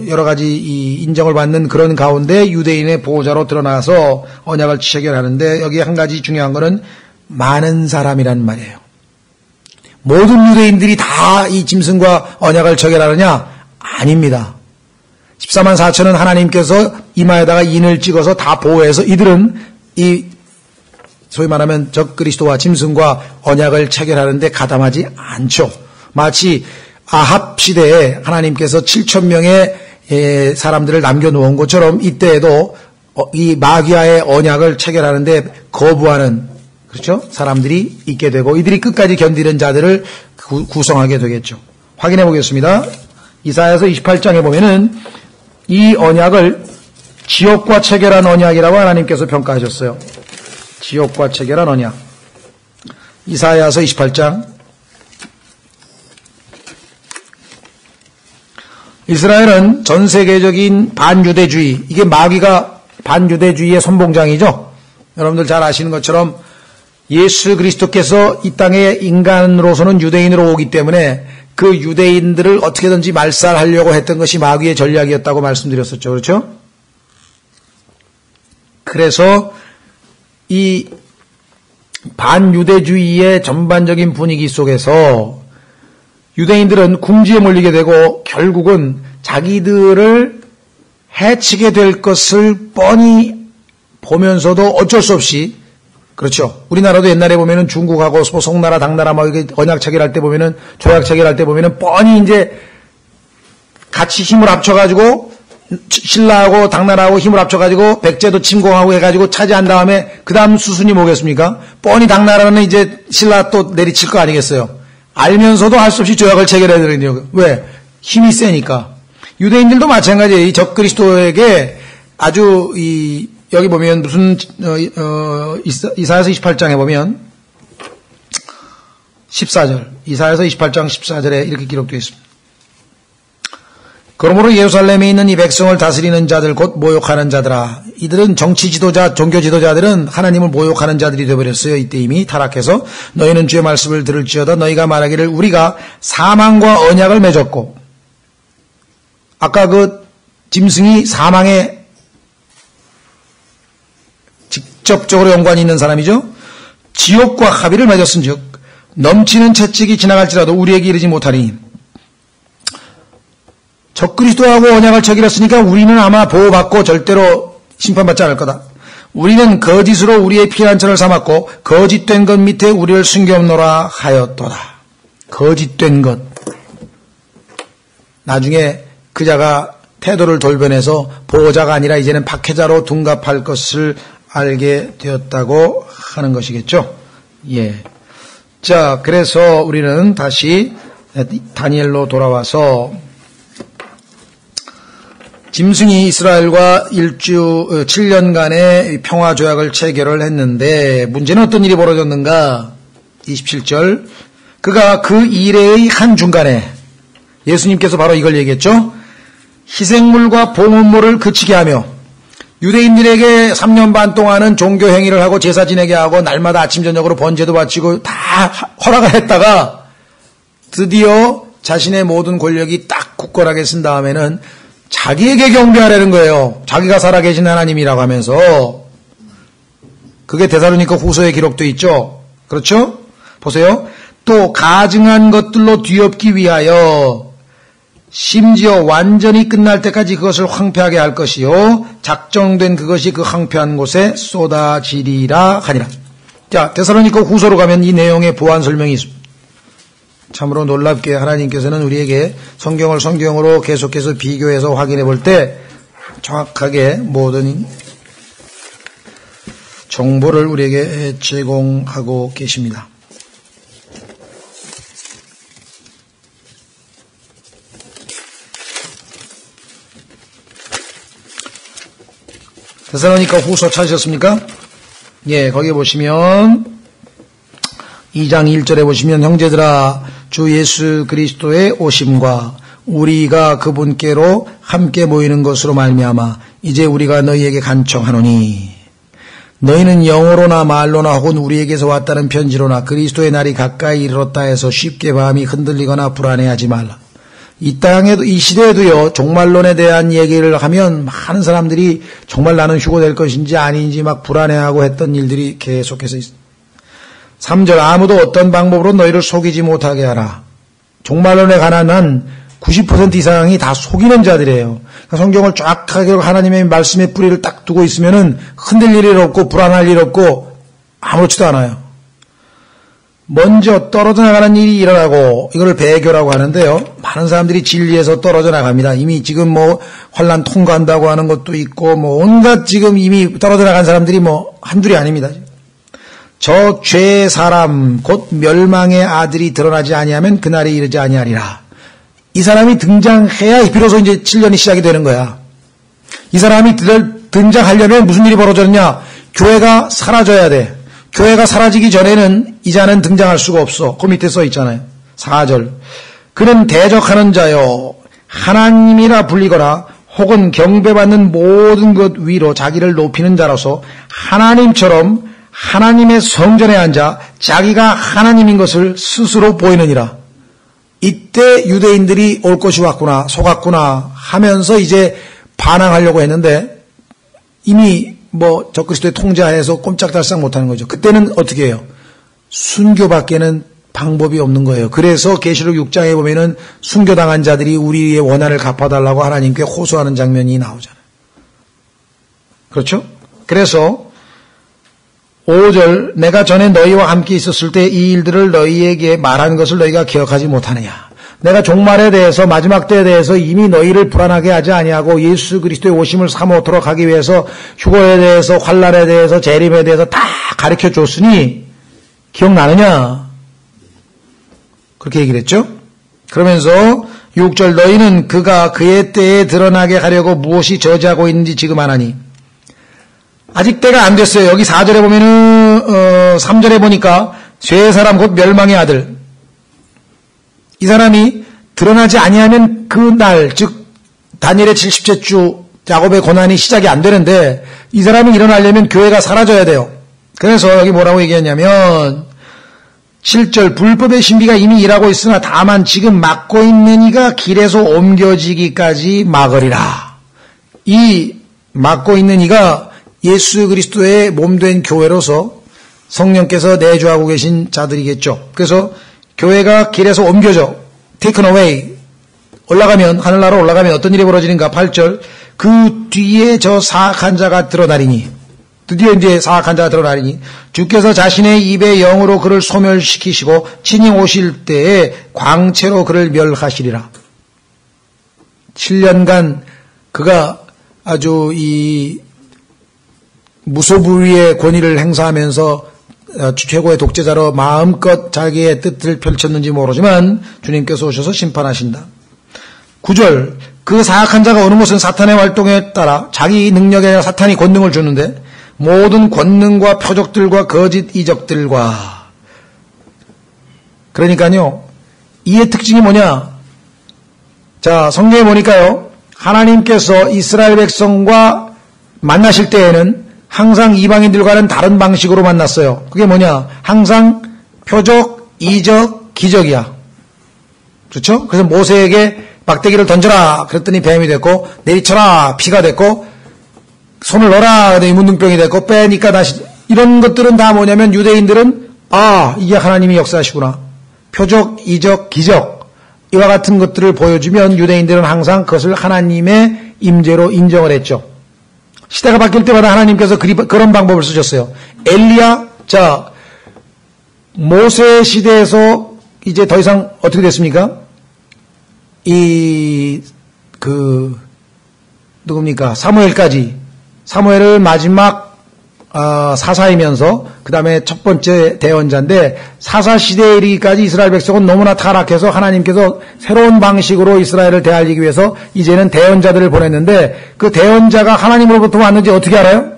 여러 가지 인정을 받는 그런 가운데 유대인의 보호자로 드러나서 언약을 체결하는데, 여기에 한 가지 중요한 거는 많은 사람이란 말이에요. 모든 유대인들이 다 이 짐승과 언약을 체결하느냐? 아닙니다. 14만 4천은 하나님께서 이마에다가 인을 찍어서 다 보호해서 이들은 이 소위 말하면 적그리스도와 짐승과 언약을 체결하는데 가담하지 않죠. 마치 아합 시대에 하나님께서 7천 명의 사람들을 남겨놓은 것처럼 이때에도 이 마귀와의 언약을 체결하는데 거부하는, 그렇죠? 사람들이 있게 되고 이들이 끝까지 견디는 자들을 구성하게 되겠죠. 확인해 보겠습니다. 이사야서 28장에 보면은 이 언약을 지옥과 체결한 언약이라고 하나님께서 평가하셨어요. 지옥과 체결한 언약. 이사야서 28장. 이스라엘은 전 세계적인 반유대주의, 이게 마귀가 반유대주의의 선봉장이죠. 여러분들 잘 아시는 것처럼 예수 그리스도께서 이 땅에 인간으로서는 유대인으로 오기 때문에 그 유대인들을 어떻게든지 말살하려고 했던 것이 마귀의 전략이었다고 말씀드렸었죠. 그렇죠? 그래서 이 반유대주의의 전반적인 분위기 속에서 유대인들은 궁지에 몰리게 되고 결국은 자기들을 해치게 될 것을 뻔히 보면서도 어쩔 수 없이, 그렇죠. 우리나라도 옛날에 보면은 중국하고 송나라, 당나라 막 이렇게 언약 체결할 때 보면은, 조약 체결할 때 보면은 뻔히 이제 같이 힘을 합쳐가지고 신라하고 당나라하고 힘을 합쳐가지고 백제도 침공하고 해가지고 차지한 다음에 그 다음 수순이 뭐겠습니까? 뻔히 당나라는 이제 신라 또 내리칠 거 아니겠어요? 알면서도 할 수 없이 조약을 체결해야 되거든요. 왜? 힘이 세니까. 유대인들도 마찬가지예요. 이 적그리스도에게 아주 여기 보면 무슨 이사야서 28장에 보면 14절, 이사야서 28장 14절에 이렇게 기록되어 있습니다. 그러므로 예루살렘에 있는 이 백성을 다스리는 자들 곧 모욕하는 자들아, 이들은 정치 지도자, 종교 지도자들은 하나님을 모욕하는 자들이 되어버렸어요. 이때 이미 타락해서 너희는 주의 말씀을 들을지어다 너희가 말하기를 우리가 사망과 언약을 맺었고, 아까 그 짐승이 사망에 직접적으로 연관이 있는 사람이죠. 지옥과 합의를 맺었은즉 넘치는 채찍이 지나갈지라도 우리에게 이르지 못하리니, 적그리스도하고 언약을 체결했으니까 우리는 아마 보호받고 절대로 심판받지 않을 거다. 우리는 거짓으로 우리의 피난처를 삼았고 거짓된 것 밑에 우리를 숨겨놓노라 하였도다. 거짓된 것. 나중에 그자가 태도를 돌변해서 보호자가 아니라 이제는 박해자로 둔갑할 것을 알게 되었다고 하는 것이겠죠. 예. 자, 그래서 우리는 다시 다니엘로 돌아와서 짐승이 이스라엘과 7년간의 평화조약을 체결을 했는데 문제는 어떤 일이 벌어졌는가? 27절. 그가 그 일의 한중간에 예수님께서 바로 이걸 얘기했죠. 희생물과 봉헌물을 그치게 하며 유대인들에게 3년 반 동안은 종교 행위를 하고 제사 지내게 하고 날마다 아침 저녁으로 번제도 바치고 다 허락을 했다가 드디어 자신의 모든 권력이 딱 굳건하게 쓴 다음에는 자기에게 경배하라는 거예요. 자기가 살아계신 하나님이라고 하면서. 그게 데살로니가 후서에 기록되어 있죠. 그렇죠? 보세요. 또 가증한 것들로 뒤엎기 위하여 심지어 완전히 끝날 때까지 그것을 황폐하게 할 것이요 작정된 그것이 그 황폐한 곳에 쏟아지리라 하니라. 자, 데살로니가 후서로 가면 이 내용의 보완 설명이 있습니다. 참으로 놀랍게 하나님께서는 우리에게 성경으로 계속해서 비교해서 확인해 볼 때 정확하게 모든 정보를 우리에게 제공하고 계십니다. 데살로니가 후서 찾으셨습니까? 예, 거기 보시면 2장 1절에 보시면 형제들아 주 예수 그리스도의 오심과 우리가 그분께로 함께 모이는 것으로 말미암아 이제 우리가 너희에게 간청하노니 너희는 영어로나 말로나 혹은 우리에게서 왔다는 편지로나 그리스도의 날이 가까이 이르렀다 해서 쉽게 마음이 흔들리거나 불안해하지 말라. 이 땅에도 이 시대에도요 종말론에 대한 얘기를 하면 많은 사람들이 정말 나는 휴고될 것인지 아닌지 막 불안해하고 했던 일들이 계속해서 있습니다. 3절 아무도 어떤 방법으로 너희를 속이지 못하게 하라. 종말론에 관한 한 90% 이상이 다 속이는 자들이에요. 그러니까 성경을 쫙하게 하나님의 말씀의 뿌리를 딱 두고 있으면은 흔들릴 일 없고 불안할 일 없고 아무렇지도 않아요. 먼저 떨어져 나가는 일이 일어나고 이걸 배교라고 하는데요. 많은 사람들이 진리에서 떨어져 나갑니다. 이미 지금 뭐 환난 통과한다고 하는 것도 있고 뭐 온갖 지금 이미 떨어져 나간 사람들이 뭐 한둘이 아닙니다. 저 죄의 사람 곧 멸망의 아들이 드러나지 아니하면 그날이 이르지 아니하리라. 이 사람이 등장해야 비로소 이제 7년이 시작이 되는 거야. 이 사람이 등장하려면 무슨 일이 벌어졌냐? 교회가 사라져야 돼. 교회가 사라지기 전에는 이 자는 등장할 수가 없어. 그 밑에 써 있잖아요. 4절. 그는 대적하는 자요. 하나님이라 불리거나 혹은 경배받는 모든 것 위로 자기를 높이는 자로서 하나님처럼 하나님의 성전에 앉아 자기가 하나님인 것을 스스로 보이느니라. 이때 유대인들이 올 것이 왔구나, 속았구나 하면서 이제 반항하려고 했는데 이미 뭐 적그리스도의 통제하에서 꼼짝달싹 못하는 거죠. 그때는 어떻게 해요? 순교밖에는 방법이 없는 거예요. 그래서 계시록 6장에 보면은 순교당한 자들이 우리의 원한을 갚아달라고 하나님께 호소하는 장면이 나오잖아요. 그렇죠? 그래서 5절 내가 전에 너희와 함께 있었을 때 이 일들을 너희에게 말한 것을 너희가 기억하지 못하느냐. 내가 종말에 대해서 마지막 때에 대해서 이미 너희를 불안하게 하지 아니하고 예수 그리스도의 오심을 사모토록 하기 위해서 휴거에 대해서 환난에 대해서 재림에 대해서 다 가르쳐 줬으니 기억나느냐. 그렇게 얘기를 했죠. 그러면서 6절 너희는 그가 그의 때에 드러나게 하려고 무엇이 저지하고 있는지 지금 아나니. 아직 때가 안 됐어요. 여기 4절에 보면은 3절에 보니까 죄의 사람 곧 멸망의 아들. 이 사람이 드러나지 아니하면 그 날, 즉 다니엘의 70째 주 야곱의 고난이 시작이 안 되는데 이 사람이 일어나려면 교회가 사라져야 돼요. 그래서 여기 뭐라고 얘기했냐면 7절 불법의 신비가 이미 일하고 있으나 다만 지금 막고 있는 이가 길에서 옮겨지기까지 막으리라. 이 막고 있는 이가 예수 그리스도의 몸된 교회로서 성령께서 내주하고 계신 자들이겠죠. 그래서 교회가 길에서 옮겨져 taken away 올라가면 하늘나라로 올라가면 어떤 일이 벌어지는가. 8절 그 뒤에 저 사악한 자가 드러나리니 드디어 이제 사악한 자가 드러나리니 주께서 자신의 입의 영으로 그를 소멸시키시고 친히 오실 때에 광채로 그를 멸하시리라. 7년간 그가 아주 이 무소불위의 권위를 행사하면서 최고의 독재자로 마음껏 자기의 뜻을 펼쳤는지 모르지만 주님께서 오셔서 심판하신다. 9절 그 사악한 자가 오는 것은 사탄의 활동에 따라 자기 능력에 아니라 사탄이 권능을 주는데 모든 권능과 표적들과 거짓 이적들과 그러니까요 이의 특징이 뭐냐. 자 성경에 보니까요 하나님께서 이스라엘 백성과 만나실 때에는 항상 이방인들과는 다른 방식으로 만났어요. 그게 뭐냐? 항상 표적, 이적, 기적이야. 그렇죠? 그래서 모세에게 막대기를 던져라. 그랬더니 뱀이 됐고, 내리쳐라. 피가 됐고, 손을 넣어라. 그랬더니 문둥병이 됐고, 빼니까 다시. 이런 것들은 다 뭐냐면 유대인들은 이게 하나님이 역사하시구나. 표적, 이적, 기적. 이와 같은 것들을 보여주면 유대인들은 항상 그것을 하나님의 임재로 인정을 했죠. 시대가 바뀔 때마다 하나님께서 그런 방법을 쓰셨어요. 엘리야, 모세 시대에서 이제 더 이상 어떻게 됐습니까? 누굽니까? 사무엘을 마지막 사사이면서 그 다음에 첫 번째 대언자인데 사사 시대에 이르기까지 이스라엘 백성은 너무나 타락해서 하나님께서 새로운 방식으로 이스라엘을 대하기 위해서 이제는 대언자들을 보냈는데 그 대언자가 하나님으로부터 왔는지 어떻게 알아요?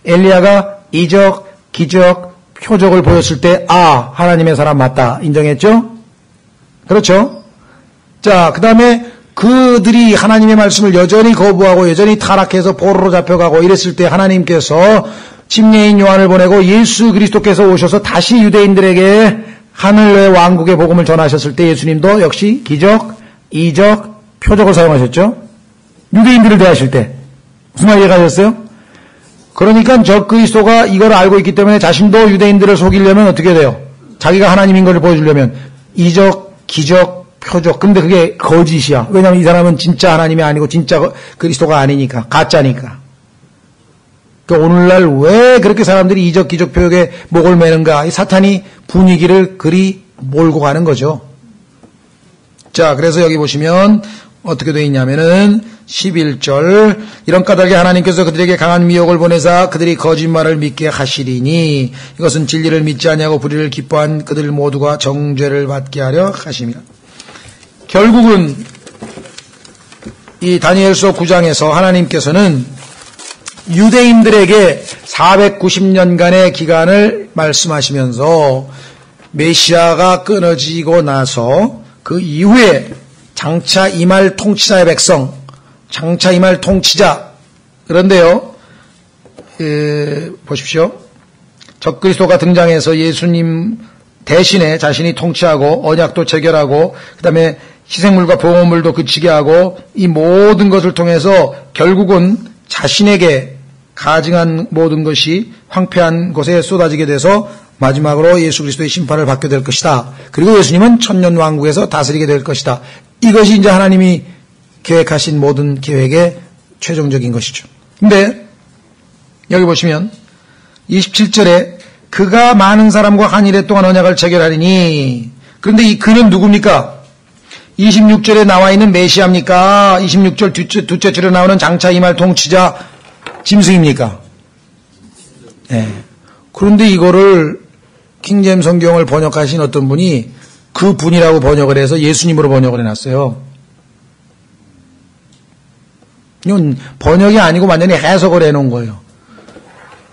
엘리야가 이적, 기적, 표적을 보였을 때 하나님의 사람 맞다 인정했죠? 그렇죠? 자, 그 다음에 그들이 하나님의 말씀을 여전히 거부하고 여전히 타락해서 포로로 잡혀가고 이랬을 때 하나님께서 침례인 요한을 보내고 예수 그리스도께서 오셔서 다시 유대인들에게 하늘의 왕국의 복음을 전하셨을 때 예수님도 역시 기적, 이적, 표적을 사용하셨죠. 유대인들을 대하실 때. 무슨 말 이해가셨어요? 그러니까 적그리스도가 이걸 알고 있기 때문에 자신도 유대인들을 속이려면 어떻게 돼요? 자기가 하나님인 것을 보여주려면 이적, 기적, 표적. 근데 그게 거짓이야. 왜냐하면 이 사람은 진짜 하나님이 아니고 진짜 그리스도가 아니니까. 가짜니까. 그러니까 오늘날 왜 그렇게 사람들이 이적, 기적, 표적에 목을 매는가. 이 사탄이 분위기를 그리 몰고 가는 거죠. 자, 그래서 여기 보시면 어떻게 되어 있냐면은 11절 이런 까닭에 하나님께서 그들에게 강한 미혹을 보내사 그들이 거짓말을 믿게 하시리니 이것은 진리를 믿지 아니하고 불의를 기뻐한 그들 모두가 정죄를 받게 하려 하심이라. 결국은 이 다니엘서 9장에서 하나님께서는 유대인들에게 490년간의 기간을 말씀하시면서 메시아가 끊어지고 나서 그 이후에 장차 임할 통치자의 백성, 장차 임할 통치자. 그런데요, 보십시오. 적그리스도가 등장해서 예수님 대신에 자신이 통치하고 언약도 체결하고 그 다음에 희생물과 보호물도 그치게 하고 이 모든 것을 통해서 결국은 자신에게 가증한 모든 것이 황폐한 곳에 쏟아지게 돼서 마지막으로 예수 그리스도의 심판을 받게 될 것이다. 그리고 예수님은 천년 왕국에서 다스리게 될 것이다. 이것이 이제 하나님이 계획하신 모든 계획의 최종적인 것이죠. 근데 여기 보시면 27절에 그가 많은 사람과 한 일에 동안 언약을 체결하리니 그런데 이 그는 누굽니까? 26절에 나와 있는 메시아입니까? 26절 둘째 줄에 나오는 장차 임할 통치자 짐승입니까? 네. 그런데 이거를 킹제임스 성경을 번역하신 어떤 분이 그 분이라고 번역을 해서 예수님으로 번역을 해놨어요. 이건 번역이 아니고 완전히 해석을 해놓은 거예요.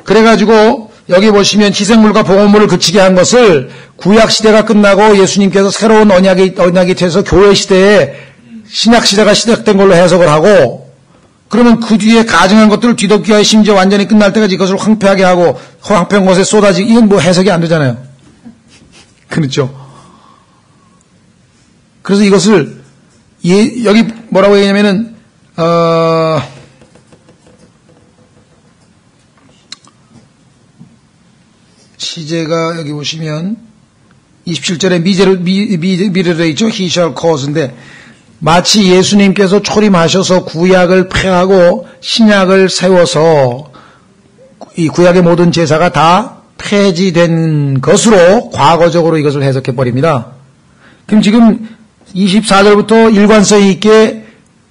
그래가지고 여기 보시면 희생물과 보호물을 그치게 한 것을 구약 시대가 끝나고 예수님께서 새로운 언약이 돼서 교회 시대에 신약 시대가 시작된 걸로 해석을 하고 그러면 그 뒤에 가증한 것들을 뒤덮기 위해 심지어 완전히 끝날 때까지 이것을 황폐하게 하고 황폐한 곳에 쏟아지기 이건 뭐 해석이 안 되잖아요. 그렇죠. 그래서 이것을 여기 뭐라고 얘기하냐면은 시제가 여기 보시면 27절에 미래로 되어 있죠. He shall cause인데 마치 예수님께서 초림하셔서 구약을 폐하고 신약을 세워서 이 구약의 모든 제사가 다 폐지된 것으로 과거적으로 이것을 해석해 버립니다. 그럼 지금 24절부터 일관성 있게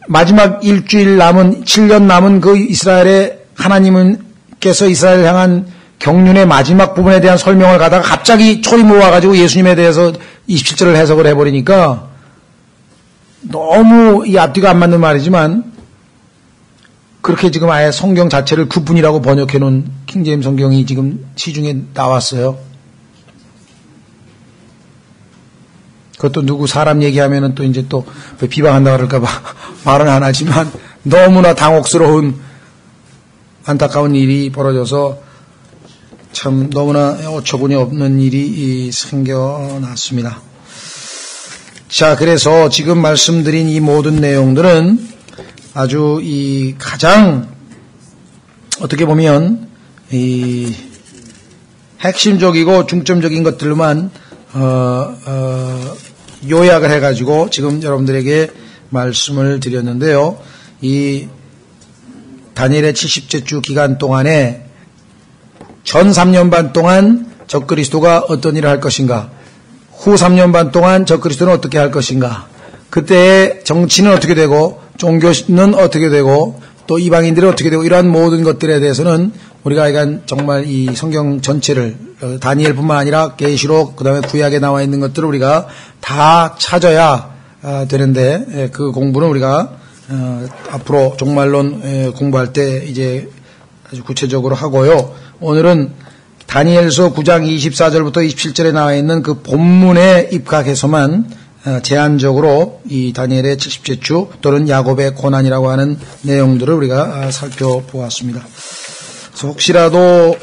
마지막 일주일 남은 7년 남은 그 이스라엘의 하나님께서 이스라엘을 향한 경륜의 마지막 부분에 대한 설명을 가다가 갑자기 초림으로 와가지고 예수님에 대해서 27절을 해석을 해버리니까 너무 이 앞뒤가 안 맞는 말이지만 그렇게 지금 아예 성경 자체를 그분이라고 번역해 놓은 킹제임스 성경이 지금 시중에 나왔어요. 그것도 누구 사람 얘기하면은 또 이제 또 비방한다 그럴까봐 말은 안 하지만 너무나 당혹스러운 안타까운 일이 벌어져서 참 너무나 어처구니 없는 일이 생겨났습니다. 자, 그래서 지금 말씀드린 이 모든 내용들은 아주 가장 어떻게 보면 핵심적이고 중점적인 것들만 요약을 해가지고 지금 여러분들에게 말씀을 드렸는데요. 이 다니엘의 70째 주 기간 동안에 전 3년 반 동안 적그리스도가 어떤 일을 할 것인가, 후 3년 반 동안 적그리스도는 어떻게 할 것인가, 그때의 정치는 어떻게 되고 종교는 어떻게 되고 또 이방인들이 어떻게 되고 이러한 모든 것들에 대해서는 우리가 이건 정말 이 성경 전체를 다니엘뿐만 아니라 계시록 그다음에 구약에 나와 있는 것들을 우리가 다 찾아야 되는데 그 공부는 우리가 앞으로 종말론 공부할 때 이제 아주 구체적으로 하고요. 오늘은 다니엘서 9장 24절부터 27절에 나와 있는 그 본문에 입각해서만 제한적으로 이 다니엘의 70째 주 또는 야곱의 고난이라고 하는 내용들을 우리가 살펴보았습니다. 그래서 혹시라도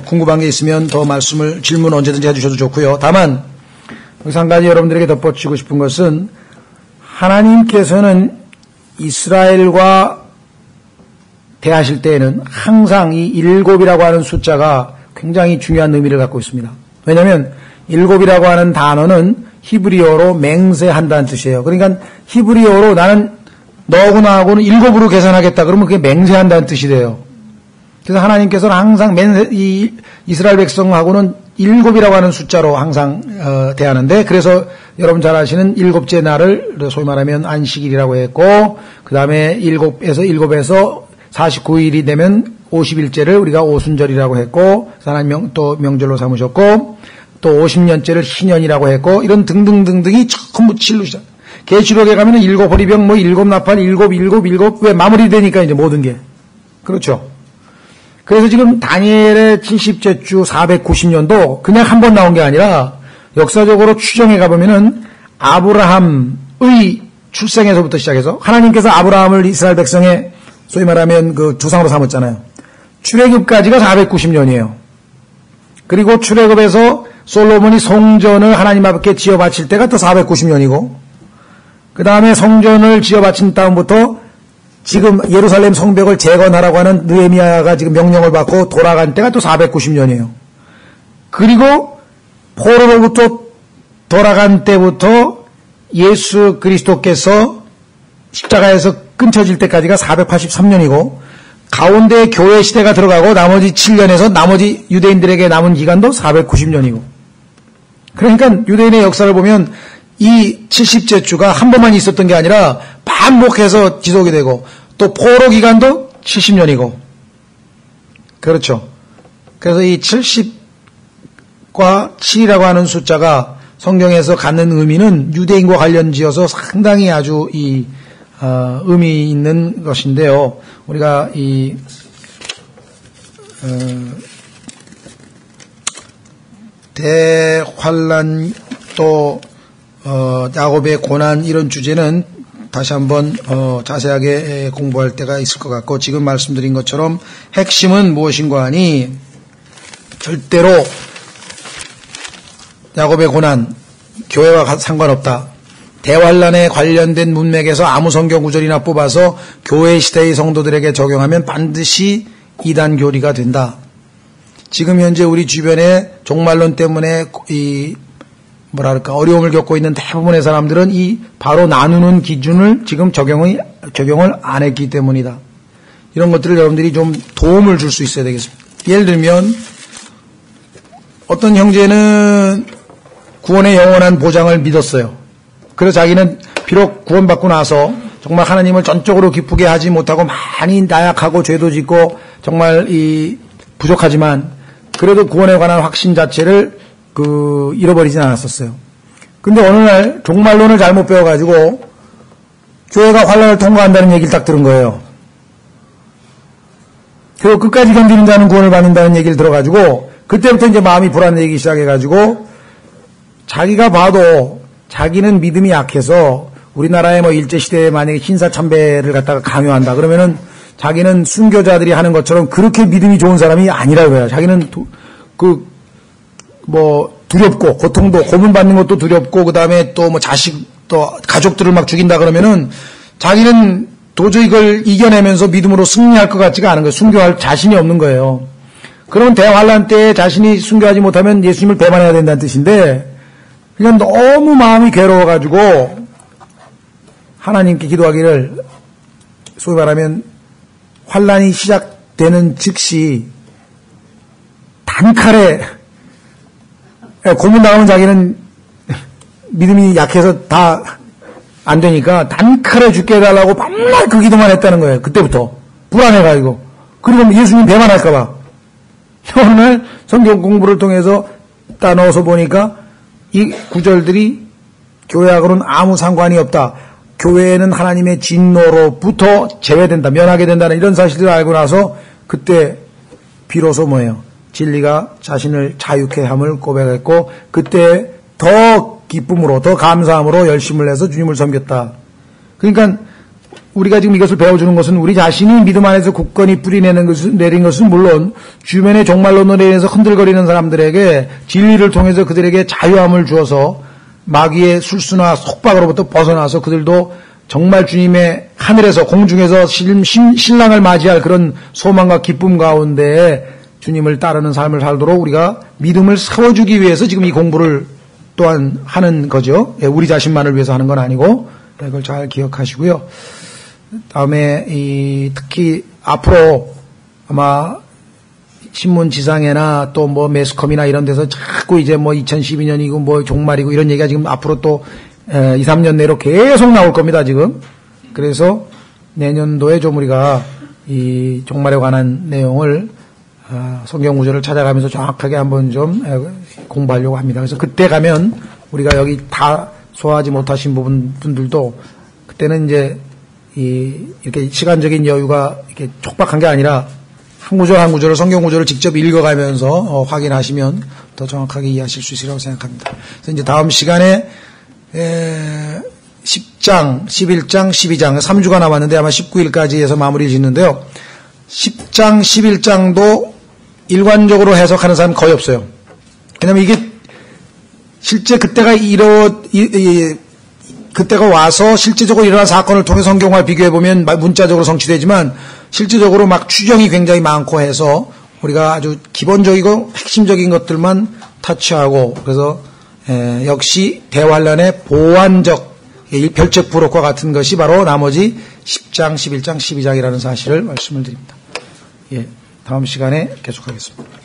궁금한 게 있으면 더 질문 언제든지 해주셔도 좋고요. 다만 여기서 한 가지 여러분들에게 덧붙이고 싶은 것은 하나님께서는 이스라엘과 대하실 때에는 항상 이 7이라고 하는 숫자가 굉장히 중요한 의미를 갖고 있습니다. 왜냐하면 7이라고 하는 단어는 히브리어로 맹세한다는 뜻이에요. 그러니까 히브리어로 나는 너하고 나하고는 7으로 계산하겠다 그러면 그게 맹세한다는 뜻이 돼요. 그래서 하나님께서는 항상 이 이스라엘 백성하고는 7이라고 하는 숫자로 항상 대하는데, 그래서 여러분 잘 아시는 7째 날을 소위 말하면 안식일이라고 했고, 그 다음에 7에서 49일이 되면 50일째를 우리가 오순절이라고 했고, 하나님 또 명절로 삼으셨고, 또 50년째를 희년이라고 했고, 이런 등등등등이 전부 칠로 시작. 계시록에 가면은 7 호리병, 7 나팔, 7 왜 마무리되니까 이제 모든 게. 그렇죠. 그래서 지금 다니엘의 70째 주 490년도 그냥 한 번 나온 게 아니라 역사적으로 추정해 가보면은 아브라함의 출생에서부터 시작해서 하나님께서 아브라함을 이스라엘 백성의 소위 말하면 그 조상으로 삼았잖아요. 출애굽까지가 490년이에요. 그리고 출애굽에서 솔로몬이 성전을 하나님 앞에 지어 바칠 때가 또 490년이고, 그 다음에 성전을 지어 바친 다음부터 지금 예루살렘 성벽을 재건하라고 하는 느헤미야가 지금 명령을 받고 돌아간 때가 또 490년이에요. 그리고 포로로부터 돌아간 때부터 예수 그리스도께서 십자가에서 끊쳐질 때까지가 483년이고, 가운데 교회 시대가 들어가고 나머지 7년에서 나머지 유대인들에게 남은 기간도 490년이고, 그러니까 유대인의 역사를 보면 이 70째 주가 한 번만 있었던 게 아니라 반복해서 지속이 되고, 또 포로 기간도 70년이고, 그렇죠. 그래서 이 70과 7이라고 하는 숫자가 성경에서 갖는 의미는 유대인과 관련지어서 상당히 아주 의미 있는 것인데요. 우리가 대환란 또 야곱의 고난 이런 주제는 다시 한번 자세하게 공부할 때가 있을 것 같고, 지금 말씀드린 것처럼 핵심은 무엇인가 하니 절대로 야곱의 고난 교회와 상관없다. 대환란에 관련된 문맥에서 아무 성경 구절이나 뽑아서 교회 시대의 성도들에게 적용하면 반드시 이단 교리가 된다. 지금 현재 우리 주변에 종말론 때문에 어려움을 겪고 있는 대부분의 사람들은 이 바로 나누는 기준을 지금 적용을 안 했기 때문이다. 이런 것들을 여러분들이 좀 도움을 줄 수 있어야 되겠습니다. 예를 들면 어떤 형제는 구원의 영원한 보장을 믿었어요. 그래서 자기는 비록 구원받고 나서 정말 하나님을 전적으로 기쁘게 하지 못하고 많이 나약하고 죄도 짓고 정말 부족하지만 그래도 구원에 관한 확신 자체를 잃어버리진 않았었어요. 근데 어느 날 종말론을 잘못 배워가지고 교회가 환란을 통과한다는 얘기를 딱 들은 거예요. 그리고 끝까지 견디는 자는 구원을 받는다는 얘기를 들어가지고 그때부터 이제 마음이 불안해지기 시작해가지고 자기가 봐도 자기는 믿음이 약해서 우리나라의 일제시대에 만약에 신사참배를 갖다가 강요한다 그러면은 자기는 순교자들이 하는 것처럼 그렇게 믿음이 좋은 사람이 아니라고요. 자기는 두렵고 고통도 고문받는 것도 두렵고 그다음에 또 뭐 자식 또 가족들을 막 죽인다 그러면은 자기는 도저히 이걸 이겨내면서 믿음으로 승리할 것 같지가 않은 거예요. 순교할 자신이 없는 거예요. 그러면 대환란 때에 자신이 순교하지 못하면 예수님을 배반해야 된다는 뜻인데 그냥 너무 마음이 괴로워가지고 하나님께 기도하기를 소위 말하면 환란이 시작되는 즉시 단칼에 고문 나가면 자기는 믿음이 약해서 다 안 되니까 단칼에 죽게 해달라고 밤날 그 기도만 했다는 거예요. 그때부터 불안해가지고 그리고 예수님 배반할까봐 오늘 성경 공부를 통해서 따넣어서 보니까 이 구절들이 교회하고는 아무 상관이 없다. 교회는 하나님의 진노로부터 제외된다. 면하게 된다는 이런 사실들을 알고 나서 그때 비로소 뭐예요? 진리가 자신을 자유케 함을 고백했고 그때 더 기쁨으로 더 감사함으로 열심을 내서 주님을 섬겼다. 그러니까 우리가 지금 이것을 배워주는 것은 우리 자신이 믿음 안에서 굳건히 내린 것은 물론 주변의 종말론으로 인해서 흔들거리는 사람들에게 진리를 통해서 그들에게 자유함을 주어서 마귀의 술수나 속박으로부터 벗어나서 그들도 정말 주님의 하늘에서 공중에서 신랑을 맞이할 그런 소망과 기쁨 가운데 주님을 따르는 삶을 살도록 우리가 믿음을 세워주기 위해서 지금 이 공부를 또한 하는 거죠. 우리 자신만을 위해서 하는 건 아니고 이걸 잘 기억하시고요. 다음에 특히 앞으로 아마 신문지상에나 또 뭐 매스컴이나 이런 데서 자꾸 이제 뭐 2012년이고 뭐 종말이고 이런 얘기가 지금 앞으로 또 2, 3년 내로 계속 나올 겁니다, 지금. 그래서 내년도에 좀 우리가 이 종말에 관한 내용을 성경 구절을 찾아가면서 정확하게 한번 좀 공부하려고 합니다. 그래서 그때 가면 우리가 여기 다 소화하지 못하신 분들도 그때는 이제 이렇게 시간적인 여유가 이렇게 촉박한 게 아니라 한 구절 한 구절을 성경 구절을 직접 읽어가면서 확인하시면 더 정확하게 이해하실 수 있으리라고 생각합니다. 그래서 이제 다음 시간에 10장, 11장, 12장 3주가 남았는데 아마 19일까지 해서 마무리 짓는데요. 10장, 11장도 일관적으로 해석하는 사람은 거의 없어요. 왜냐면 이게 실제 그때가 그때가 와서 실제적으로 일어난 사건을 통해 성경과 비교해보면 문자적으로 성취되지만 실제적으로 막 추정이 굉장히 많고 해서 우리가 아주 기본적이고 핵심적인 것들만 터치하고 그래서 역시 대환란의 보완적 별책부록과 같은 것이 바로 나머지 10장, 11장, 12장이라는 사실을 말씀을 드립니다. 예, 다음 시간에 계속하겠습니다.